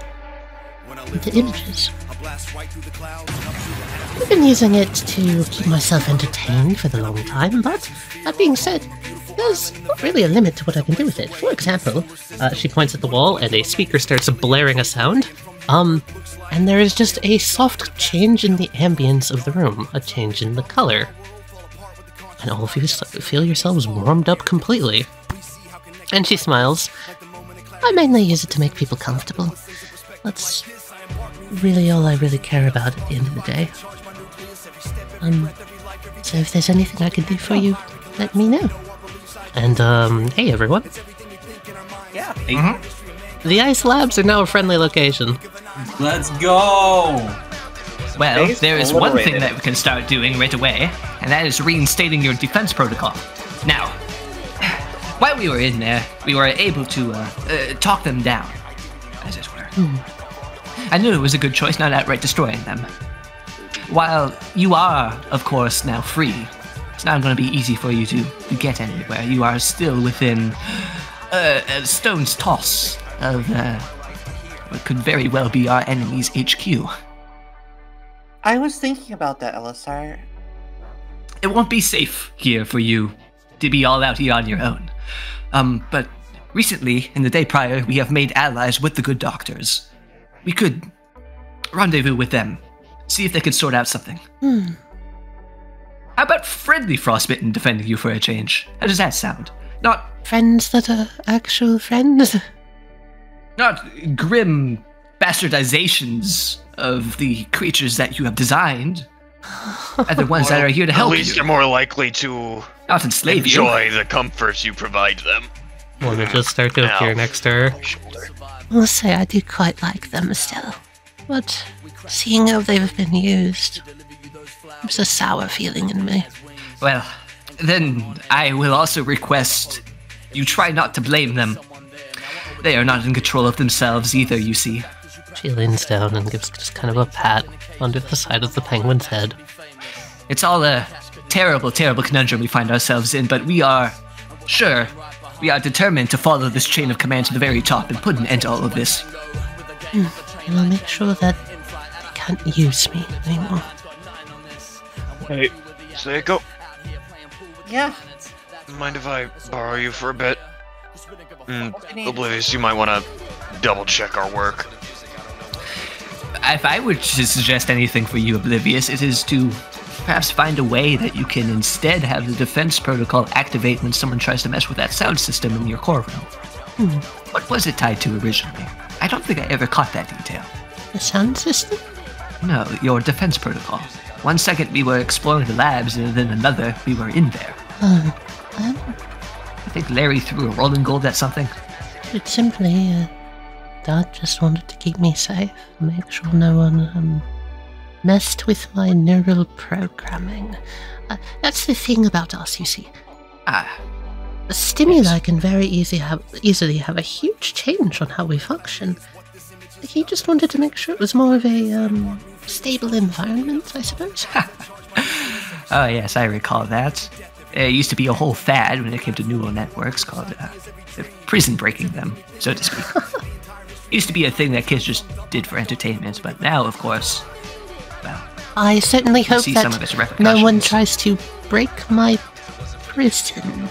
into images. I've been using it to keep myself entertained for the long time, but that being said, there's not really a limit to what I can do with it. For example, She points at the wall, and a speaker starts blaring a sound. And there is just a soft change in the ambience of the room, a change in the color. And all of you feel yourselves warmed up completely. And she smiles. I mainly use it to make people comfortable. That's really all I really care about at the end of the day. So if there's anything I can do for you, let me know. And, hey everyone. Yeah. The Ice Labs are now a friendly location. Let's go! Well, Base there is one thing obliterated. that we can start doing right away, and that is reinstating your defense protocol. Now, while we were in there, we were able to talk them down, as it were. I knew it was a good choice, not outright destroying them. While you are, of course, now free, it's not going to be easy for you to get anywhere. You are still within a stone's toss of what could very well be our enemy's HQ. I was thinking about that, LSR. It won't be safe here for you to be all out here on your own. But recently, in the day prior, we have made allies with the good doctors. We could rendezvous with them, see if they could sort out something. How about friendly Frostbitten defending you for a change? How does that sound? Not Friends that are actual friends? not grim bastardizations of the creatures that you have designed. Are the ones that are here to At help least you, you're more likely to not enslave you. enjoy the comforts you provide them. Images start to appear Ow. next to her. Shoulder. I'll say I do quite like them still. But seeing how they've been used, there's a sour feeling in me. Well, then I will also request you try not to blame them. They are not in control of themselves either, you see. She leans down and gives just kind of a pat under the side of the penguin's head. It's all a terrible, terrible conundrum we find ourselves in, but we are Sure, we are determined to follow this chain of command to the very top and put an end to all of this. And I'll make sure that they can't use me anymore. Hey, Seiko, Yeah. mind if I borrow you for a bit? What do you need? Oblivious, you might want to double check our work. If I were to suggest anything for you, Oblivious, it is to perhaps find a way that you can instead have the defense protocol activate when someone tries to mess with that sound system in your core room. What was it tied to originally? I don't think I ever caught that detail. The sound system? No, your defense protocol. 1 second we were exploring the labs, and then another we were in there. I think Larry threw a rolling gold at something. It's simply, Dad just wanted to keep me safe, make sure no one, messed with my neural programming. That's the thing about us, you see. The stimuli can very easily have a huge change on how we function. He just wanted to make sure it was more of a, stable environment, I suppose. Oh yes, I recall that. There used to be a whole fad when it came to neural networks called prison breaking them, so to speak. Used to be a thing that kids just did for entertainment, but now, of course, well, I certainly hope see some of its that no one repercussions. tries to break my prison.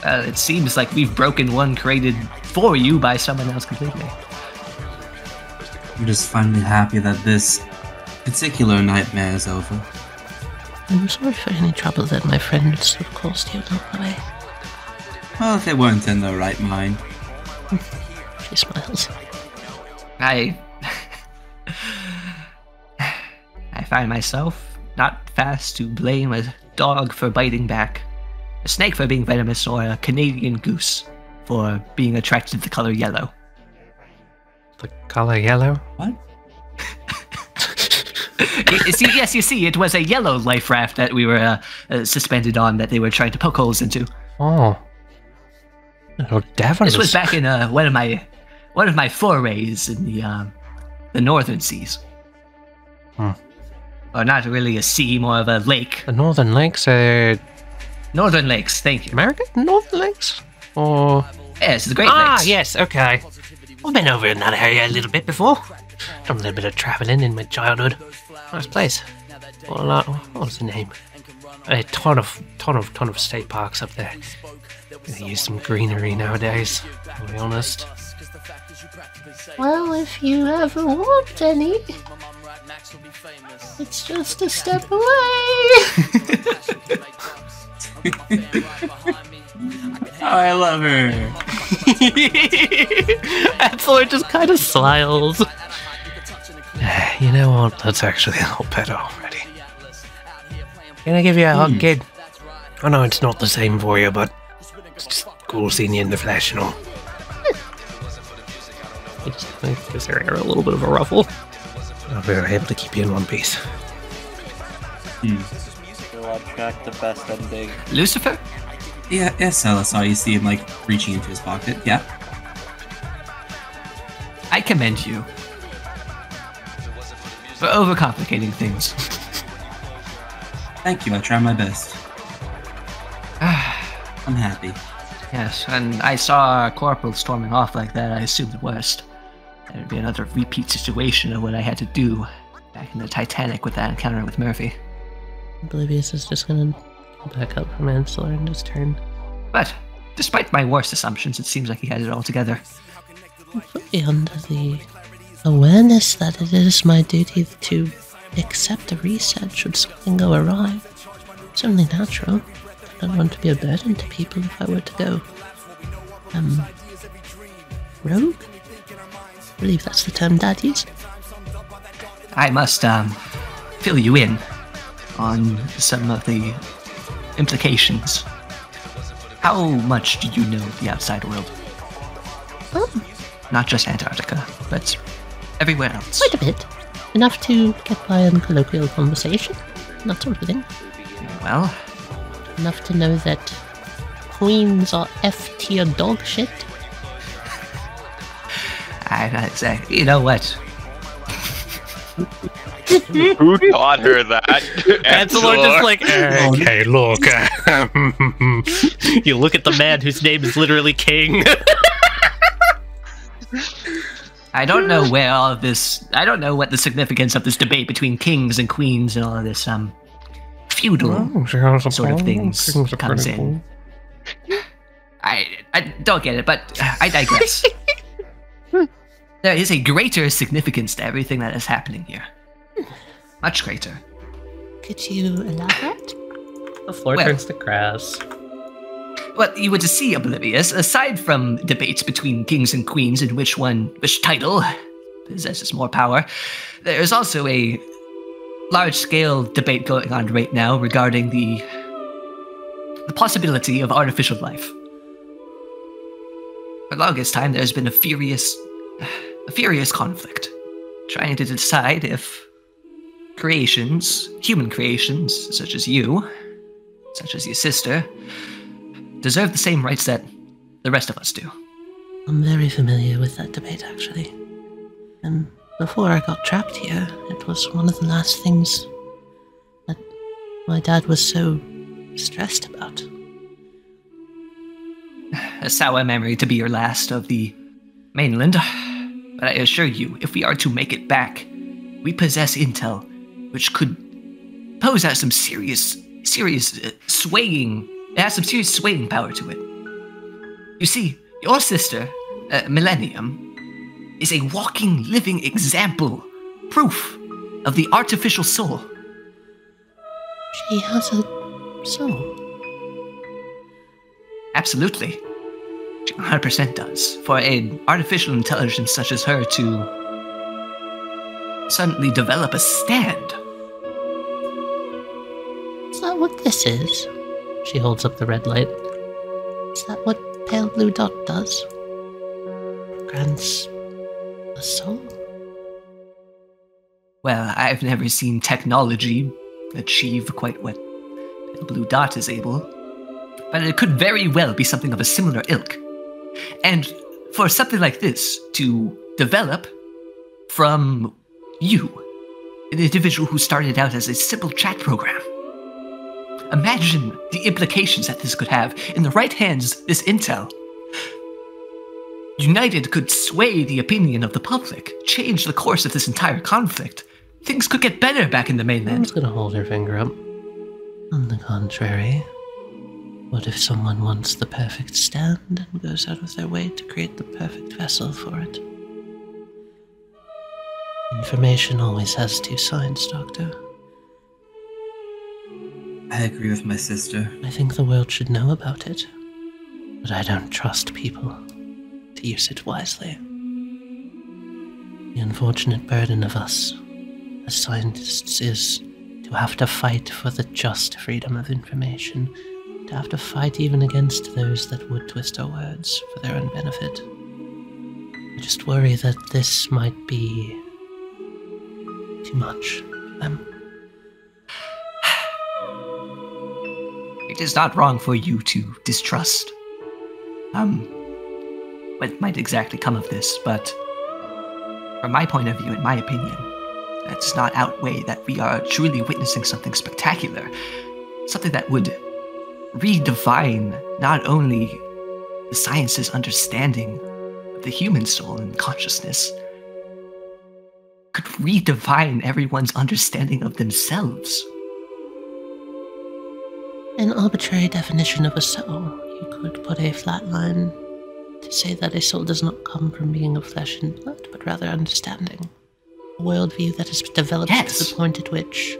It seems like we've broken one created for you by someone else completely. I'm just finally happy that this particular nightmare is over. I'm sorry for any trouble that my friends have caused you along the way. Well, if they weren't in their right mind. She smiles. I find myself not fast to blame a dog for biting back, a snake for being venomous, or a Canadian goose for being attracted to the color yellow. The color yellow? What? You see, it was a yellow life raft that we were suspended on that they were trying to poke holes into. Oh. Oh, devilish. This was back in one of my forays in the northern seas. Or not really a sea, more of a lake. The Northern Lakes, Northern Lakes, thank you. American Northern Lakes? Or... Yes, the Great Lakes. Yes, okay. I've been over in that area a little bit before. Done a little bit of travelling in my childhood. Nice place. What was the name? A ton of state parks up there. They use some greenery nowadays, to be honest. Well, if you ever want any, it's just a step away. Oh, I love her. Ethel just kind of smiles. You know what? That's actually a little better already. Can I give you a hug, kid? I know it's not the same for you, but it's just cool seeing you in the flesh and all. It just gives her hair a little bit of a ruffle. I'll be able to keep you in one piece. So attract the best ending. Lucifer? Yeah, yes, I saw you see him, like, reaching into his pocket. Yeah. I commend you for overcomplicating things. Thank you, I try my best. I'm happy. Yes, and I saw a corporal storming off like that. I assumed the worst. It would be another repeat situation of what I had to do back in the Titanic with that encounter with Murphy. Oblivious is just gonna go back up from Ansel and just turn. But despite my worst assumptions, it seems like he had it all together. Fully under the awareness that it is my duty to accept a reset should something go awry. It's only natural. I don't want to be a burden to people if I were to go, rogue? I believe that's the term Dad used. I must fill you in on some of the implications. How much do you know of the outside world? Oh, Not just Antarctica, but everywhere else. quite a bit. Enough to get by in colloquial conversation. That sort of thing. Well, Enough to know that queens are F-tier dog shit. I'm not exactly. You know what? Who taught her that? Chancellor just like, Oh, okay, look. You look at the man whose name is literally King. I don't know where all of this. I don't know what the significance of this debate between kings and queens and all of this feudal sort of things comes in. I don't get it, but I digress. There is a greater significance to everything that is happening here. Much greater. Could you elaborate? The floor turns to grass. Well, you were to see, Oblivious, aside from debates between kings and queens and which title possesses more power, there's also a large-scale debate going on right now regarding the possibility of artificial life. For the longest time, there's been a furious conflict, trying to decide if human creations, such as you, such as your sister, deserve the same rights that the rest of us do. I'm very familiar with that debate, actually. And before I got trapped here, it was one of the last things that my dad was so stressed about. A sour memory to be your last of the mainland. But I assure you, if we are to make it back, we possess intel which could pose as some serious swaying. It has some serious swaying power to it. You see, your sister, Millennium, is a walking, living example, proof of the artificial soul. She has a soul. Absolutely. She 100% does. For an artificial intelligence such as her to suddenly develop a stand. Is that what this is? She holds up the red light. Is that what pale blue dot does? Grants a soul? Well, I've never seen technology achieve quite what the blue dot is able, but it could very well be something of a similar ilk. And for something like this to develop from you, an individual who started out as a simple chat program, imagine the implications that this could have. In the right hands, this intel, united, could sway the opinion of the public, change the course of this entire conflict. Things could get better back in the I'm mainland. just gonna hold her finger up. On the contrary, what if someone wants the perfect stand and goes out of their way to create the perfect vessel for it? Information always has two sides, Doctor. I agree with my sister. I think the world should know about it, but I don't trust people to use it wisely. The unfortunate burden of us as scientists is to have to fight for the just freedom of information, to have to fight even against those that would twist our words for their own benefit. I just worry that this might be too much for them. It is not wrong for you to distrust what might exactly come of this, but from my point of view, in my opinion, that does not outweigh that we are truly witnessing something spectacular, something that would redefine not only the science's understanding of the human soul and consciousness, could redefine everyone's understanding of themselves. An arbitrary definition of a soul. You could put a flat line to say that a soul does not come from being of flesh and blood, but rather understanding. A worldview that has developed to the point at which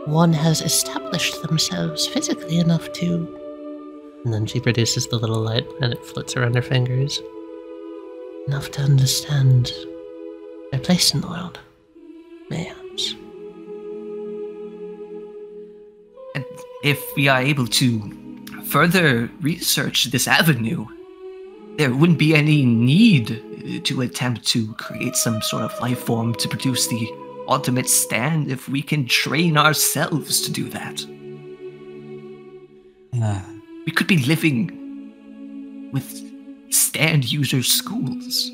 one has established themselves physically enough to... And then she produces the little light and it floats around her fingers. enough to understand their place in the world. Mayhaps. And if we are able to further research this avenue, there wouldn't be any need to attempt to create some sort of life form to produce the ultimate stand if we can train ourselves to do that. We could be living with stand user schools.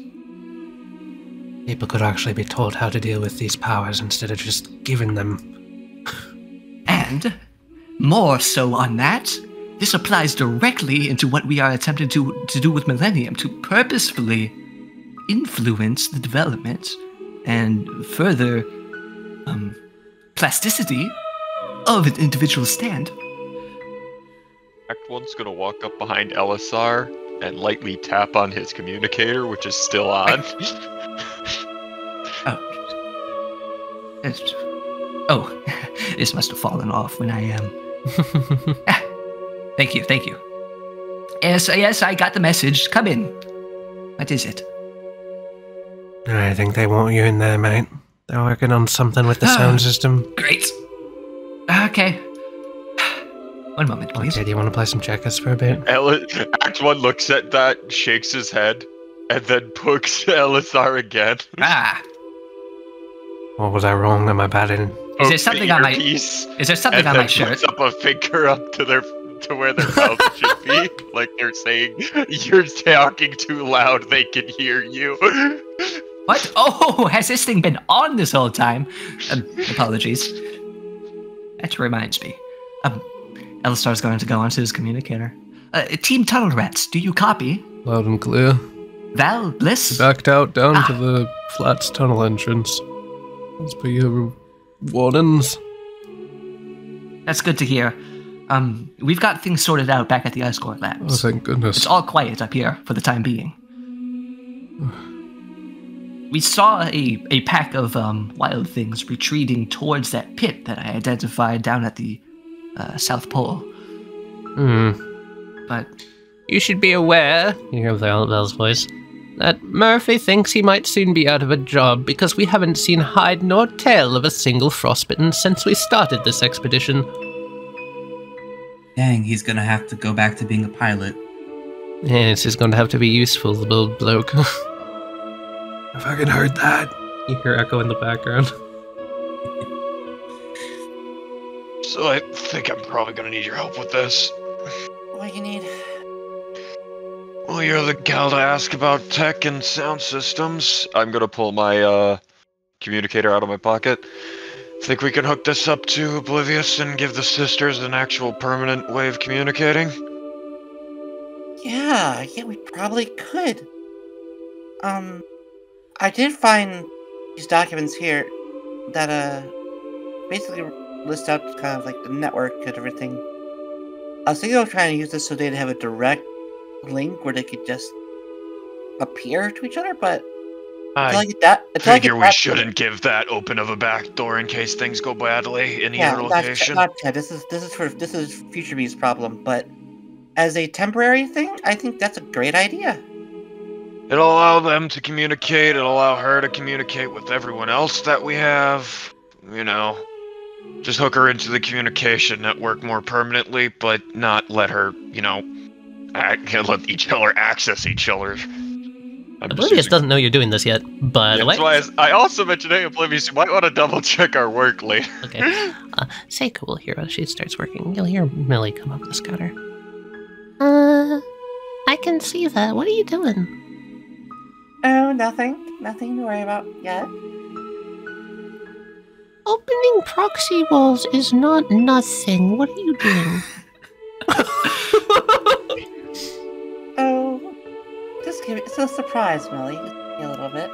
people could actually be told how to deal with these powers instead of just giving them. And more so on that, this applies directly into what we are attempting to do with Millennium, to purposefully influence the development and further plasticity of an individual stand. Act 1's gonna walk up behind Elisar and lightly tap on his communicator, which is still on. Oh, this must have fallen off when I Thank you. Yes, I got the message. Come in. What is it? I think they want you in there, mate. They're working on something with the sound system. Great. Okay. One moment, please. Okay, do you want to play some checkers for a bit? Act 1 looks at that, shakes his head, and then pokes Elisar again. What was I wrong? Am I bad in? Is there something on my? Is there something on my shirt? Puts up a finger up to where their mouth should be, like they're saying, "You're talking too loud. They can hear you." What? Oh, has this thing been on this whole time? Apologies. That reminds me. Elisar's going to go onto his communicator. Team Tunnel Rats, do you copy? Loud and clear. Val, Bliss? Backed out down to the Flats tunnel entrance. As per your warnings. That's good to hear. We've got things sorted out back at the Ice Core Labs. Oh, thank goodness. It's all quiet up here for the time being. We saw a pack of wild things retreating towards that pit that I identified down at the South Pole. But you should be aware, you hear Val's voice, that Murphy thinks he might soon be out of a job because we haven't seen hide nor tail of a single frostbitten since we started this expedition. Dang, he's gonna have to go back to being a pilot. Yes, he's going to have to be useful, the old bloke. I fucking heard that. You hear Echo in the background. So I think I'm probably gonna need your help with this. What do you need? Well, you're the gal to ask about tech and sound systems. I'm gonna pull my communicator out of my pocket. Think we can hook this up to Oblivious and give the sisters an actual permanent way of communicating? Yeah, we probably could. I did find these documents here that, basically list out kind of like the network and everything. I was thinking of trying to use this so they'd have a direct link where they could just appear to each other, but I figure we shouldn't give that open of a back door in case things go badly in either location. This is Future Be's problem, but as a temporary thing, I think that's a great idea. It'll allow them to communicate, it'll allow her to communicate with everyone else that we have, you know. Just hook her into the communication network more permanently, but not let her, you know, let each other access each other. Oblivious doesn't know you're doing this yet, by the way. That's why I also mentioned, hey, Oblivious, you might want to double check our work later. Okay. Seiko will hear as she starts working. You'll hear Millie come up the scouter. I can see that. What are you doing? Oh, nothing. Nothing to worry about yet. Opening proxy walls is not nothing. What are you doing? Oh, just give it. It's a surprise, Millie. Just give me a little bit.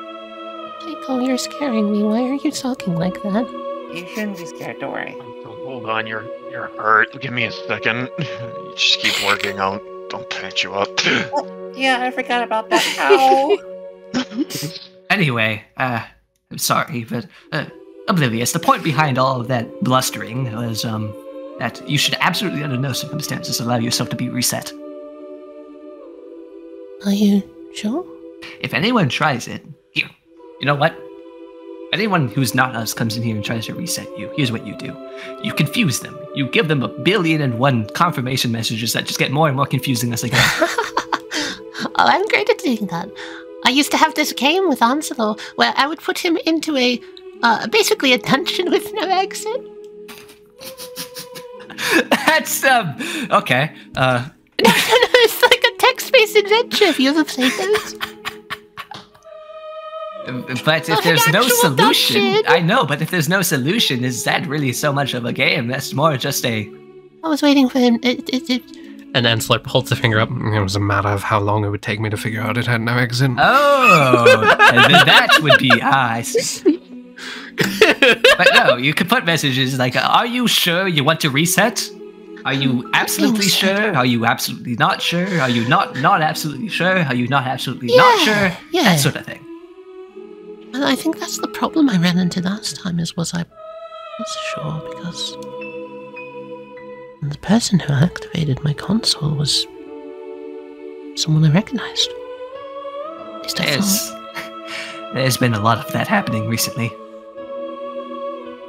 Seiko, you're scaring me. Why are you talking like that? You shouldn't be scared. Don't worry. Hold on, you're hurt. Give me a second. You just keep working out. Don't patch you up. Oh, yeah, I forgot about that. Ow. Anyway, I'm sorry, but Oblivious, the point behind all of that blustering was that you should absolutely under no circumstances allow yourself to be reset. Are you sure? If anyone tries it, here, you know what? Anyone who's not us comes in here and tries to reset you, here's what you do. You confuse them. You give them 1,000,001 confirmation messages that just get more and more confusing as they go. Oh, I'm great at doing that. I used to have this game with Anselo where I would put him into a, basically a dungeon with no exit. That's, okay. No, it's like a text-based adventure. Have you ever played those? But if there's no solution, I know. But if there's no solution, is that really so much of a game? That's more just a. I was waiting for him. And Ensler holds a finger up. It was a matter of how long it would take me to figure out it had no exit. Oh, then that would be I see. But no, you could put messages like, "Are you sure you want to reset? Are you absolutely sure? Are you absolutely not sure? Are you not absolutely sure? Are you not absolutely not sure?" Yeah. That sort of thing. And I think that's the problem I ran into last time, was I was sure because the person who activated my console was someone I recognized. At least I thought. There's been a lot of that happening recently.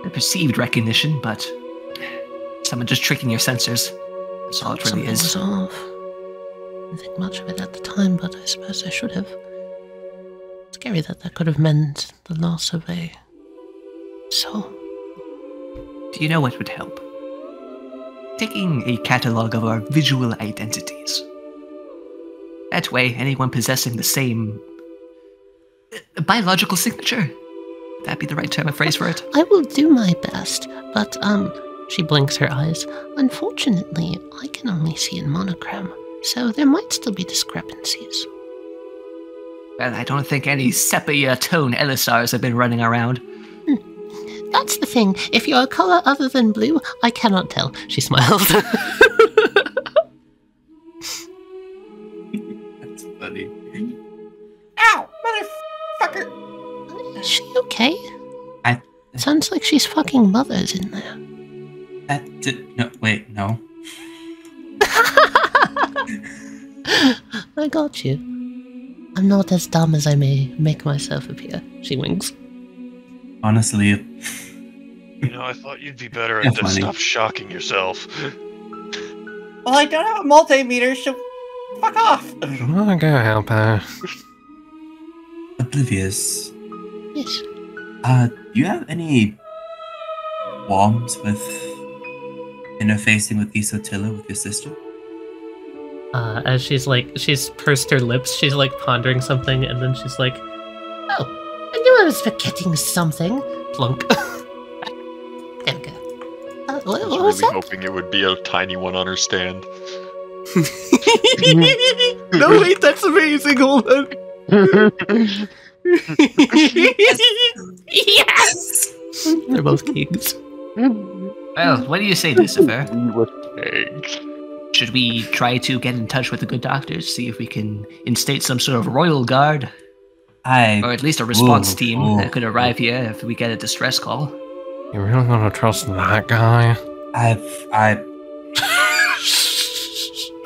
A perceived recognition, but someone just tricking your sensors. That's all it really is. Was off. I didn't think much of it at the time, but I suppose I should have. Scary that could have meant the loss of a soul. Do you know what would help? Taking a catalog of our visual identities. That way, anyone possessing the same biological signature. Would that be the right term of phrase for it? I will do my best, but she blinks her eyes. Unfortunately, I can only see in monogram, so there might still be discrepancies. Well, I don't think any sepia tone LSRs have been running around. That's the thing. If you're a color other than blue, I cannot tell. She smiles. That's funny. Ow, motherfucker! Is she okay? Sounds like she's fucking mothers in there. No, wait, no. I got you. I'm not as dumb as I may make myself appear. She winks. Honestly, You know, I thought you'd be better at this. Stop shocking yourself. Well, I don't have a multimeter, so fuck off. I'll go help her. Oblivious. Yes. Do you have any qualms with interfacing with Isotilla with your sister? As she's pursed her lips, she's like pondering something, and then she's like, "Oh, I knew I was forgetting something." Plunk. There we go. What I was was really that? hoping it would be a tiny one on her stand. No, wait, that's amazing. Hold on. Yes! They're both kings. Well, what do you say, Lucifer? Thanks. Should we try to get in touch with the good doctors, see if we can instate some sort of royal guard? Or at least a response team that could arrive here if we get a distress call. You really gonna trust that guy?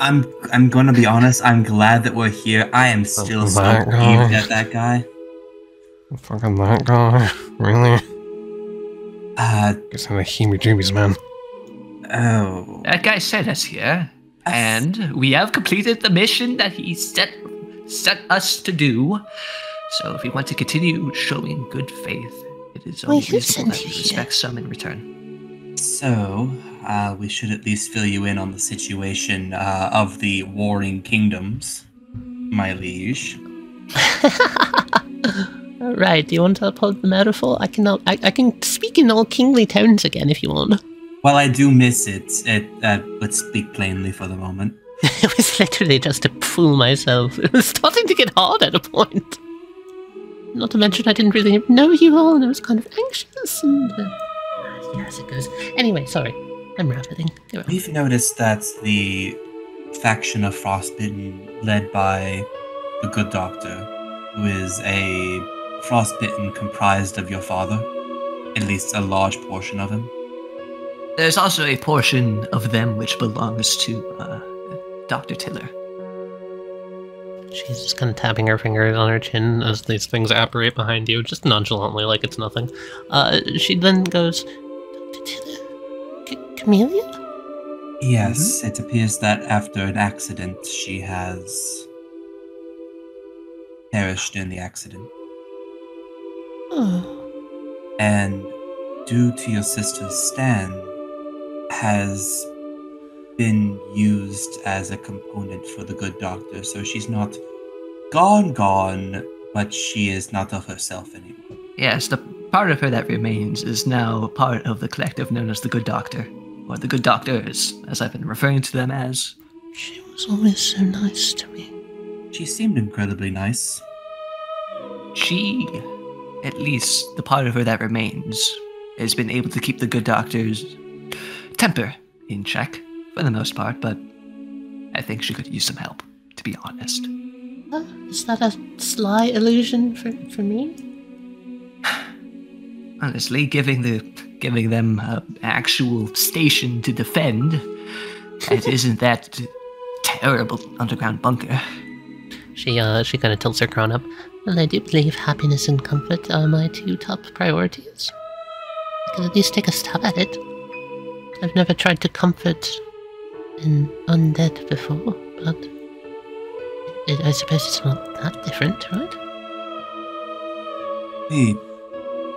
I'm gonna be honest, I'm glad that we're here. I am still so peeved at that guy. Fucking that guy? Really? Guess I'm the heebie-jeebies, man. Oh. That guy sent us here, and we have completed the mission that he set us to do. So if we want to continue showing good faith, it is only reasonable that we respect some in return. So, we should at least fill you in on the situation of the warring kingdoms, my liege. Right, do you want to uphold the metaphor? I can speak in all kingly tones again if you want. Well, I do miss it. Let's speak plainly for the moment. It was literally just to fool myself. It was starting to get hard at a point. Not to mention I didn't really know you all, and I was kind of anxious, and... yes, it goes. Anyway, sorry. I'm rambling. Go on. We've noticed that the faction of Frostbitten, led by the Good Doctor, who is a Frostbitten comprised of your father, at least a large portion of him. There's also a portion of them which belongs to Dr. Tiller. She's just kind of tapping her fingers on her chin as these things apparate behind you, just nonchalantly, like it's nothing. She then goes, "Dr. Tiller? Camellia?" Yes, it appears that after an accident, she has perished in the accident. Oh. And due to your sister's stand, has been used as a component for the Good Doctor, so she's not gone, but she is not of herself anymore. Yes, the part of her that remains is now part of the collective known as the Good Doctor, or the Good Doctors, as I've been referring to them as. She was always so nice to me. She seemed incredibly nice. She, at least the part of her that remains, has been able to keep the Good Doctor's temper in check, for the most part, but I think she could use some help, to be honest. Is that a sly illusion for me? Honestly, giving them an actual station to defend, it isn't that terrible underground bunker. She kind of tilts her crown up. Well, I do believe happiness and comfort are my 2 top priorities. I can at least take a stab at it. I've never tried to comfort an undead before, but I suppose it's not that different, right? We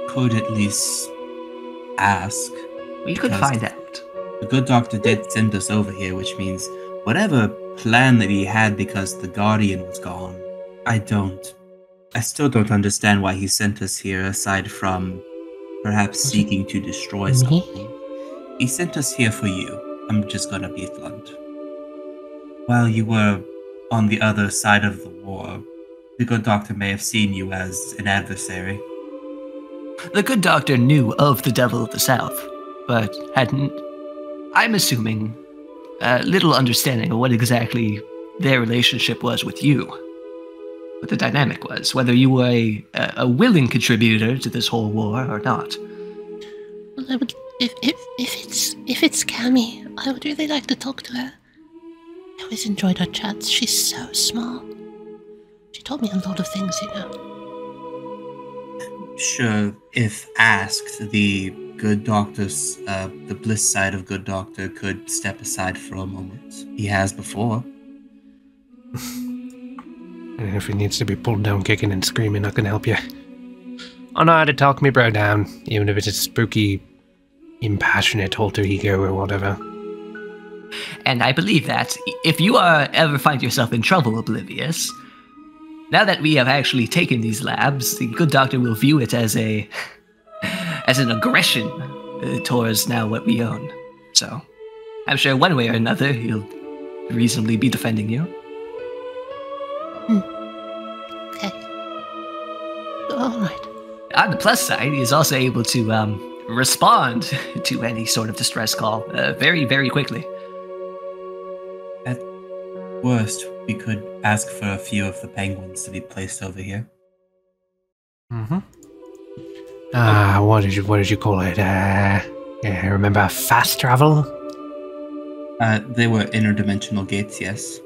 could at least ask. We could find out. The Good Doctor did send us over here, which means whatever plan that he had because the Guardian was gone, I still don't understand why he sent us here, aside from perhaps seeking to destroy something. He sent us here for you. I'm just gonna be blunt. While you were on the other side of the war, the Good Doctor may have seen you as an adversary. The Good Doctor knew of the Devil of the South, but hadn't, I'm assuming, little understanding of what exactly their relationship was with you. What the dynamic was, whether you were a willing contributor to this whole war or not. Well, I would, if it's Cammy, I would really like to talk to her. I always enjoyed our chats. She's so smart. She taught me a lot of things, you know. Sure, if asked, the Good Doctor's, the Bliss side of Good Doctor could step aside for a moment. He has before. And if he needs to be pulled down kicking and screaming, I can help you. I know how to talk me bro down, even if it's a spooky, impassionate alter ego or whatever. And I believe that if you ever find yourself in trouble, Oblivious, now that we have actually taken these labs, the Good Doctor will view it as an aggression towards now what we own. So, I'm sure one way or another he'll reasonably be defending you. Okay. Alright. On the plus side, he is also able to respond to any sort of distress call very, very quickly. At worst, we could ask for a few of the penguins to be placed over here. What did you call it? Yeah, remember fast travel? They were interdimensional gates, yes.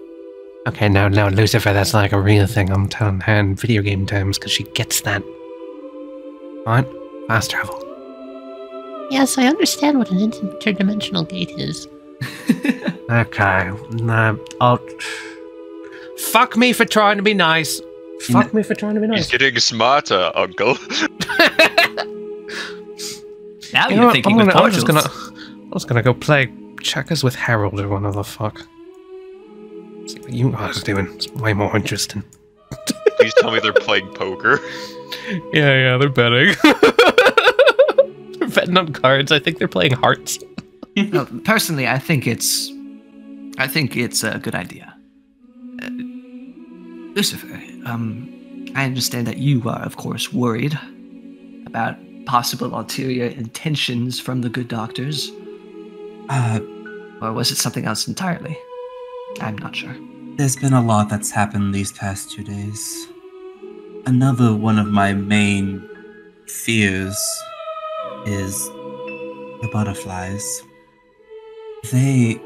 Okay, now Lucifer, that's like a real thing. I'm telling her in video game terms because she gets that. Right? Fast travel. Yes, I understand what an interdimensional gate is. Okay, fuck me for trying to be nice. Fuck me for trying to be nice. He's getting smarter, Uncle. Now you're thinking with portals. I'm just gonna go play checkers with Harold or one of the fuck. See what you guys are doing. It's way more interesting. Please tell me they're playing poker. Yeah, they're betting. They're betting on cards. I think they're playing hearts. No, personally, I think it's a good idea. Lucifer, I understand that you are, of course, worried about possible ulterior intentions from the Good Doctors. Or was it something else entirely? I'm not sure. There's been a lot that's happened these past 2 days. Another one of my main fears is the butterflies. They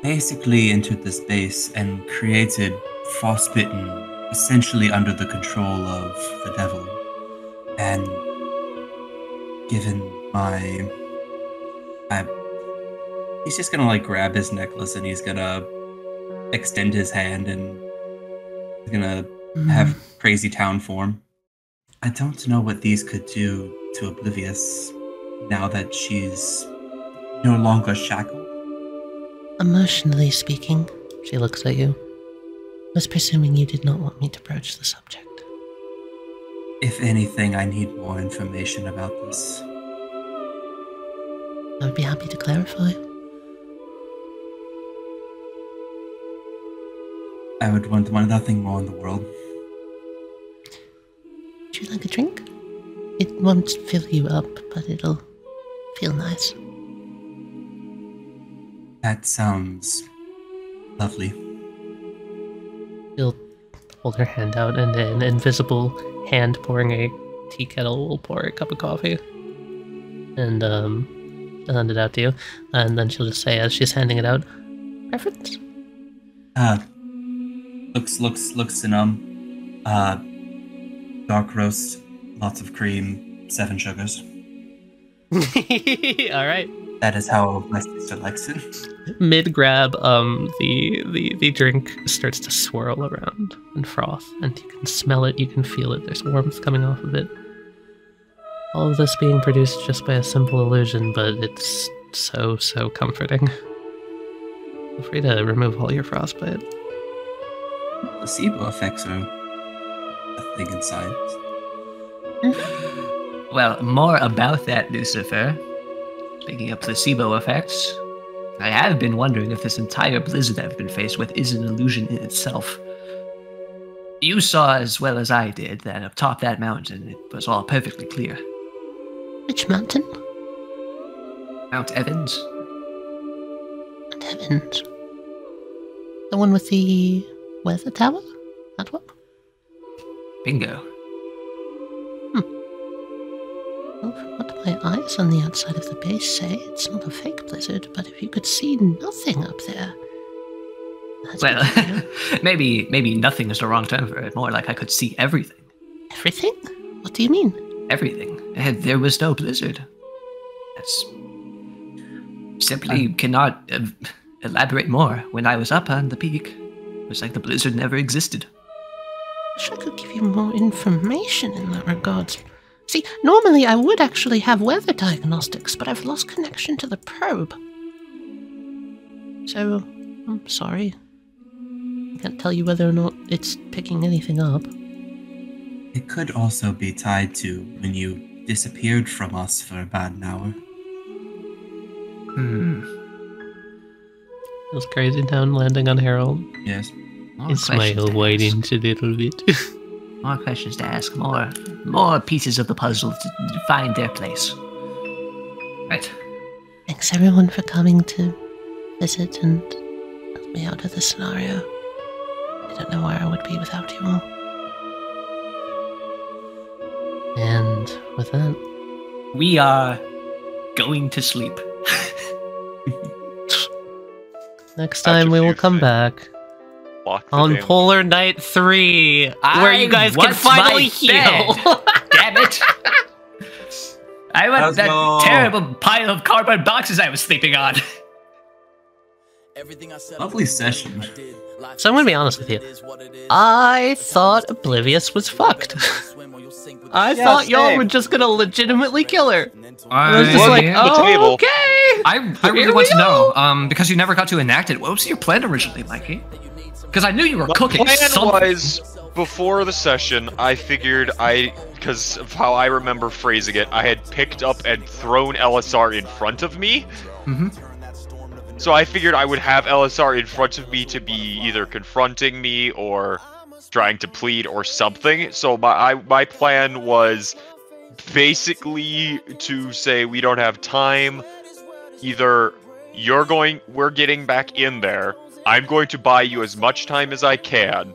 basically entered this base and created Frostbitten essentially under the control of the devil. And given he's just gonna like grab his necklace and he's gonna extend his hand and he's gonna have crazy town form. I don't know what these could do to Oblivious now that she's no longer shackled. Emotionally speaking, she looks at you. I was presuming you did not want me to broach the subject. If anything, I need more information about this. I would be happy to clarify. I would want nothing more in the world. Would you like a drink? It won't fill you up, but it'll feel nice. That sounds lovely. She'll hold her hand out, and an invisible hand pouring a tea kettle will pour a cup of coffee. And she'll hand it out to you. And then she'll just say, as she's handing it out, preference? Looks and dark roast, lots of cream, 7 sugars. Alright. That is how my sister likes it. Mid-grab, the drink starts to swirl around and froth, and you can smell it, you can feel it, there's warmth coming off of it. All of this being produced just by a simple illusion, but it's so comforting. Feel free to remove all your frostbite. Placebo effects are a thing in science. Well, more about that, Lucifer. Speaking of placebo effects, I have been wondering if this entire blizzard I've been faced with is an illusion in itself. You saw as well as I did that atop that mountain it was all perfectly clear. Which mountain? Mount Evans. Mount Evans. The one with the weather tower? That one? Bingo. Well, from what my eyes on the outside of the base say, it's not a fake blizzard, but if you could see nothing up there... That's Well, maybe nothing is the wrong term for it. More like I could see everything. Everything? What do you mean? Everything. And there was no blizzard. That's... Simply cannot elaborate more. When I was up on the peak, it was like the blizzard never existed. I wish I could give you more information in that regard. See, normally I would actually have weather diagnostics, but I've lost connection to the probe. So, I'm sorry. I can't tell you whether or not it's picking anything up. It could also be tied to when you disappeared from us for about an hour. Feels crazy down landing on Harold. Yes. His smile widens a little bit. More questions to ask, more pieces of the puzzle to find their place. Right. Thanks everyone for coming to visit and help me out of this scenario. I don't know where I would be without you all. And with that, we are going to sleep. next time we will come back on Polar Night 3, where you guys can finally heal. Damn it! I want that terrible pile of cardboard boxes I was sleeping on. Lovely session. So I'm gonna be honest with you. I thought Oblivious was fucked. I thought y'all were just gonna legitimately kill her. I was just like, oh, okay. I really want to know, because you never got to enact it. What was your plan originally, Mikey? Because I knew you were cooking something. My plan was, before the session, I figured because of how I remember phrasing it, I had picked up and thrown LSR in front of me. So I figured I would have LSR in front of me to be either confronting me or trying to plead or something. So my plan was basically to say we don't have time. Either we're getting back in there, I'm going to buy you as much time as I can,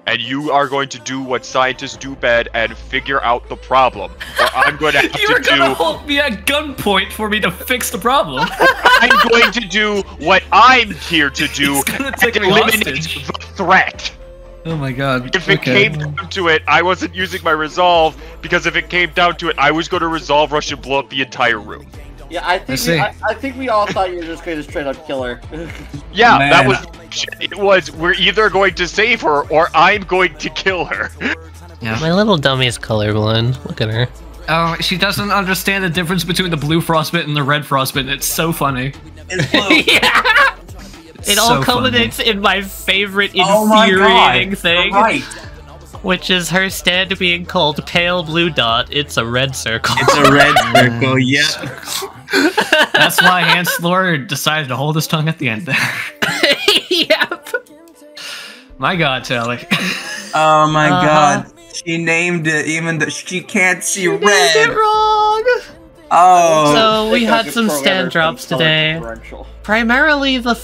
and you are going to do what scientists do best and figure out the problem. Or I'm going to have You were gonna hold me at gunpoint for me to fix the problem. I'm going to do what I'm here to do and eliminate the threat. Oh my god. If it came down to it, I wasn't using my resolve, because if it came down to it, I was going to resolve rush and blow up the entire room. Yeah, I think we all thought you were just going to straight up kill her. Yeah, man. That was it. Was we're either going to save her or I'm going to kill her. Yeah. My little dummy's colorblind. Look at her. Oh, she doesn't understand the difference between the blue frostbite and the red frostbite. It's so funny. Yeah. It all culminates in my favorite infuriating thing. Right. Which is her stand being called pale blue dot. It's a red circle. It's a red circle, yeah. That's why Hans Lord decided to hold his tongue at the end there. Yep. My God, Tali. Oh my god. She named it even though she can't see red. Named it wrong. Oh. So we had some stand drops today. Primarily the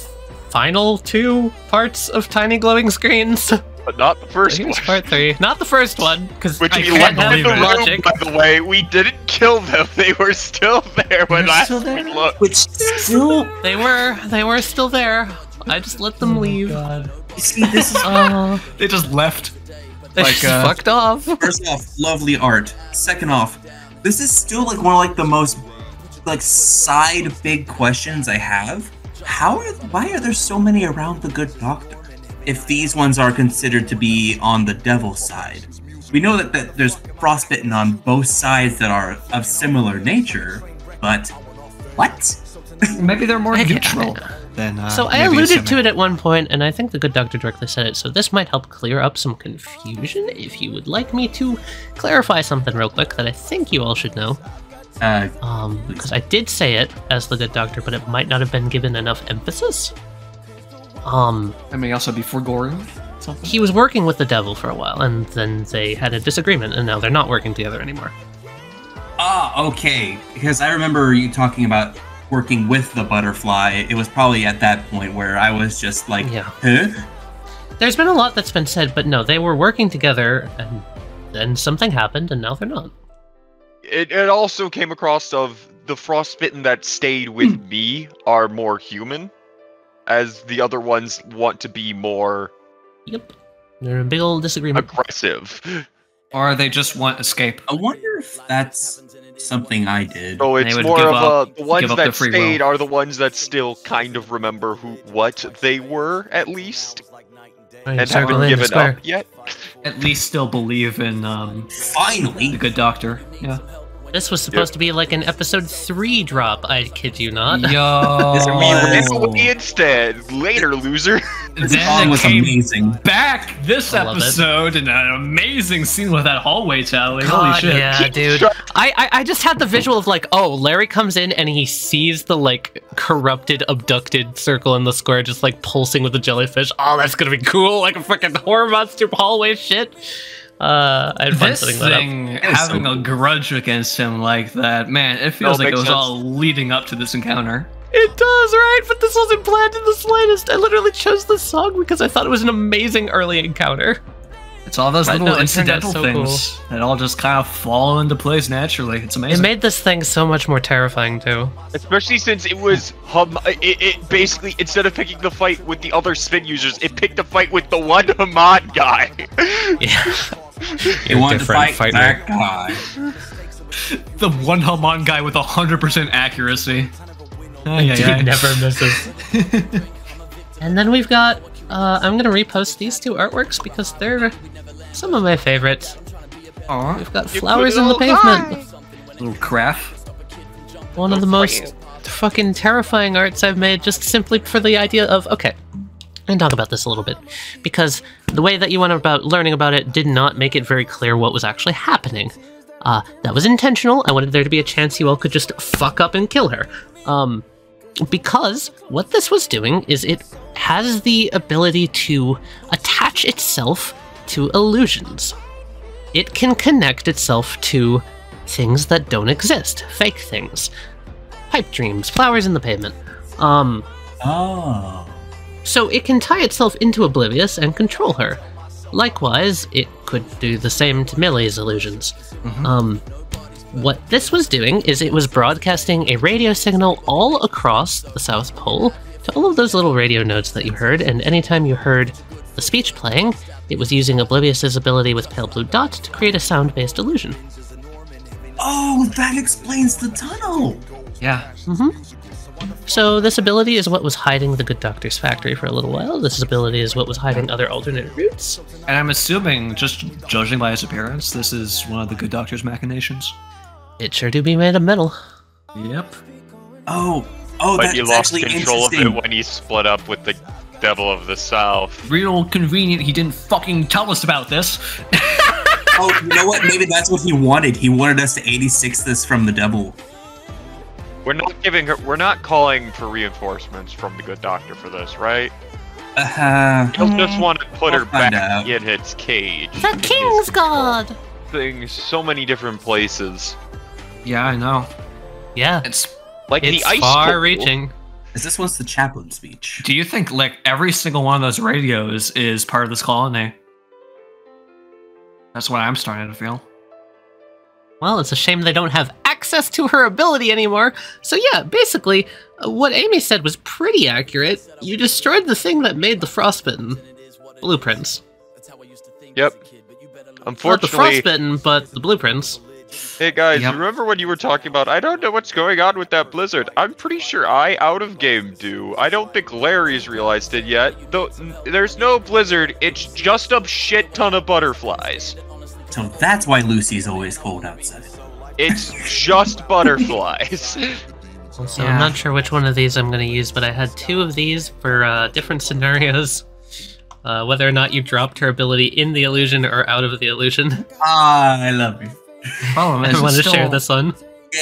final 2 parts of tiny glowing screens. But not the first Here's one. part 3. Not the first one, because Which I you can't left have in the the room, logic. by the way. We didn't kill them. They were still there when last we looked. Which still, They were still there. I just let them leave. you see, this is They just left. They Like, just fucked off. first off, lovely art. Second off, this is still like one of like the most like side big questions I have. Why are there so many around the good doctor? If these ones are considered to be on the devil side. We know that there's frostbitten on both sides that are of similar nature, but what? Maybe they're more Okay. neutral than. So I alluded to it at one point, and I think the good doctor directly said it, so this might help clear up some confusion if you would like me to clarify something real quick that I think you all should know. Because I did say it as the good doctor, but it might not have been given enough emphasis. It may also be foregoing something. He was working with the devil for a while, and then they had a disagreement, and now they're not working together anymore. Ah, okay. Because I remember you talking about working with the butterfly. It was probably at that point where I was just like, Yeah. huh? There's been a lot that's been said, but no, they were working together, and then something happened, and now they're not. It also came across of the frostbitten that stayed with me are more human, as the other ones want to be more Yep. They're a big old disagreement. aggressive. Or they just want escape. I wonder if that's something I did. So it's would more give of up- the ones give up their that free stayed will. are the ones that still kind of remember what they were, at least, Are you and haven't circling the given square? up yet. At least still believe in the Finally! good doctor. Yeah. This was supposed to be like an episode 3 drop, I kid you not. Yo. This We was- ran away instead. Later, loser. This Then song it was came amazing. back this I love it. episode in an amazing scene with that hallway tally. Holy God, shit. yeah, dude. I just had the visual of like, oh, Larry comes in and he sees the like corrupted, abducted circle in the square just like pulsing with the jellyfish. Oh, that's gonna be cool, like a freaking horror monster hallway shit. I had fun This setting that up. thing, having a grudge against him like that, man, it feels No, like it makes was sense. all leading up to this encounter. It does, right? But this wasn't planned in the slightest. I literally chose this song because I thought it was an amazing early encounter. It's all those Right, little no, it turned out incidental so things that all just kind of fall into place naturally. It's It amazing. made this thing so much more terrifying, too. Especially since it was it basically, instead of picking the fight with the other spin users, it picked a fight with the one Hamad guy. Yeah. You wanted to fight that guy. The one Haman guy with 100% accuracy. Ay, ay, He ay. never misses. And then we've got, I'm gonna repost these 2 artworks because they're some of my favorites. Aw, We've got You flowers put in it the all pavement. little craft. One of the most fucking terrifying arts I've made just simply for the idea of, okay, and talk about this a little bit, because the way that you went about learning about it did not make it very clear what was actually happening. That was intentional. I wanted there to be a chance you all could just fuck up and kill her. Because what this was doing is it has the ability to attach itself to illusions. It can connect itself to things that don't exist, fake things. Pipe dreams, flowers in the pavement. Oh. So it can tie itself into Oblivious and control her. Likewise, it could do the same to Millie's illusions. What this was doing is it was broadcasting a radio signal all across the South Pole to all of those little radio nodes that you heard, and anytime you heard the speech playing, it was using Oblivious's ability with Pale Blue Dot to create a sound-based illusion. Oh, that explains the tunnel. Yeah. So this ability is what was hiding the Good Doctor's factory for a little while. This ability is what was hiding other alternate routes. And I'm assuming, just judging by his appearance, this is one of the good doctor's machinations. It sure do be made of metal. Yep. Oh, But that's you lost actually control of interesting. it when he split up with the devil of the south. Real convenient he didn't fucking tell us about this. Oh, you know what? Maybe that's what he wanted. He wanted us to 86 this from the devil. We're not giving her. We're not calling for reinforcements from the good doctor for this, right? He'll just want to put her back in its cage. The King's God! Things so many different places. Yeah, I know. Yeah. It's like it's the ice far-reaching. Is this one's the chaplain speech? Do you think like every single one of those radios is part of this colony? That's what I'm starting to feel. Well, it's a shame they don't have access to her ability anymore. So yeah, basically, what Amy said was pretty accurate. You destroyed the thing that made the frostbitten blueprints. Yep. Unfortunately, not the frostbitten, but the blueprints. Hey guys, remember when you were talking about, I don't know what's going on with that blizzard? I'm pretty sure I, out of game, do. I don't think Larry's realized it yet. Though there's no blizzard, it's just a shit ton of butterflies. So that's why Lucy's always cold outside. It's just butterflies. So I'm not sure which one of these I'm going to use, but I had 2 of these for different scenarios. Whether or not you dropped her ability in the illusion or out of the illusion. Ah, I love you. Problem is, I want to still, share this one.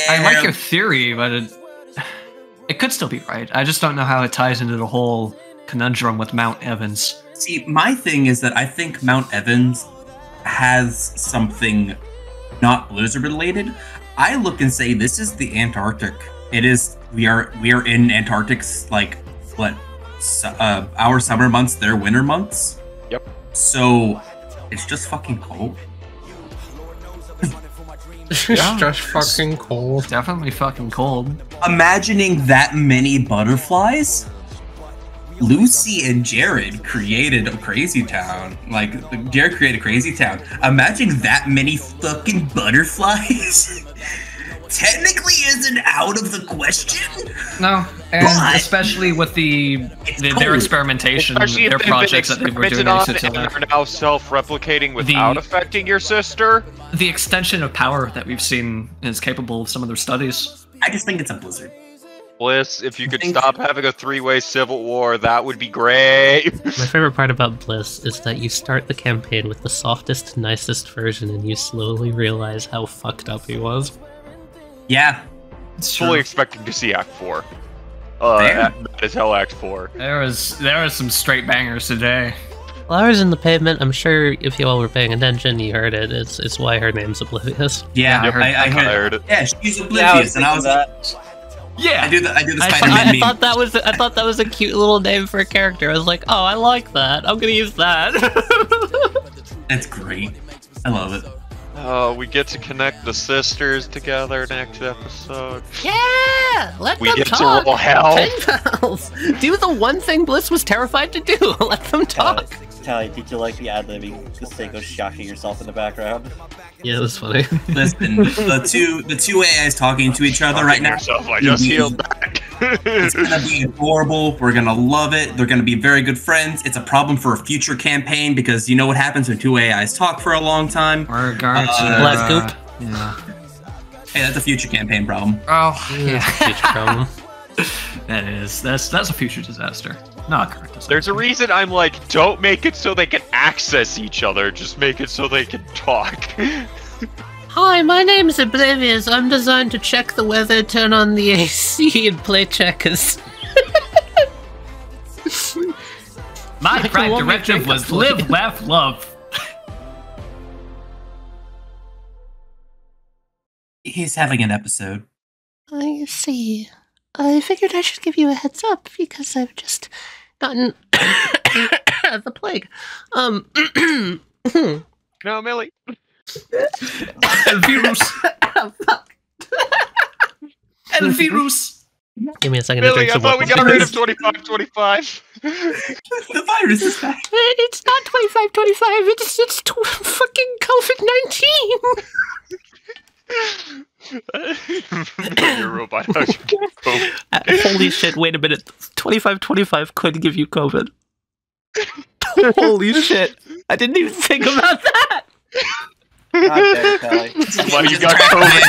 I like your theory, but it could still be right. I just don't know how it ties into the whole conundrum with Mount Evans. See, my thing is that I think Mount Evans has something not blizzard related. I look and say this is the Antarctic. It is. We are in Antarctic's like what? Our summer months, their winter months. Yep. So it's just fucking cold. Yeah, it's just fucking cold. Definitely fucking cold. Imagining that many butterflies. Lucy and Jared created a crazy town. Like, Jared created Crazy Town. Imagine that many fucking butterflies. Technically isn't out of the question. No, and especially with their experimentation, their projects that they were doing and are now self-replicating without affecting your sister. The extension of power that we've seen is capable of some of their studies. I just think it's a blizzard. Bliss, if you could stop having a 3-way civil war, that would be great. My favorite part about Bliss is that you start the campaign with the softest, nicest version, and you slowly realize how fucked up he was. Yeah. Fully expecting to see Act 4. That is hell Act 4. There was some straight bangers today. Flowers in the Pavement, I'm sure if you all were paying attention, you heard it. It's why her name's Oblivious. Yeah, I heard it. Yeah, she's Oblivious, and I was like, yeah, I do the Spider-Man meme. I thought that was a cute little name for a character. I was like, oh, I like that. I'm gonna use that. That's great. I love it. We get to connect the sisters together next episode. Yeah! Let we them get talk! to roll hell! Pen pals! Do the one thing Bliss was terrified to do! Let them talk! Tali, did you like the ad-libbing the sake of shocking yourself in the background? Yeah, it was funny. Listen, the two AIs talking to each other right now. I just healed back. It's gonna be adorable. We're gonna love it. They're gonna be very good friends. It's a problem for a future campaign because you know what happens when 2 AIs talk for a long time. Black Goop. Yeah. Hey, that's a future campaign problem. Oh, yeah. Future problem. That's a future disaster. Not current disaster. There's a reason I'm like, don't make it so they can access each other. Just make it so they can talk. Hi, my name's Oblivious. I'm designed to check the weather, turn on the AC, and play checkers. My prime directive was live, laugh, love. He's having an episode. I see. I figured I should give you a heads up because I've just gotten the plague. No, Millie. El virus. Fuck. El virus. Give me a second to Millie, drink I some thought we water. got rid of 25-25. The virus is back. It's not 25-25. It's fucking COVID-19. You're a robot. How you get COVID? Holy shit, wait a minute. 25-25 could give you COVID. Holy shit. I didn't even think about that. God damn it, Tali. Why you got COVID?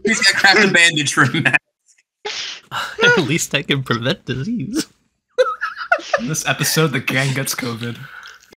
He's got cracked a bandage for a mask. At least I can prevent disease. This episode, the gang gets COVID.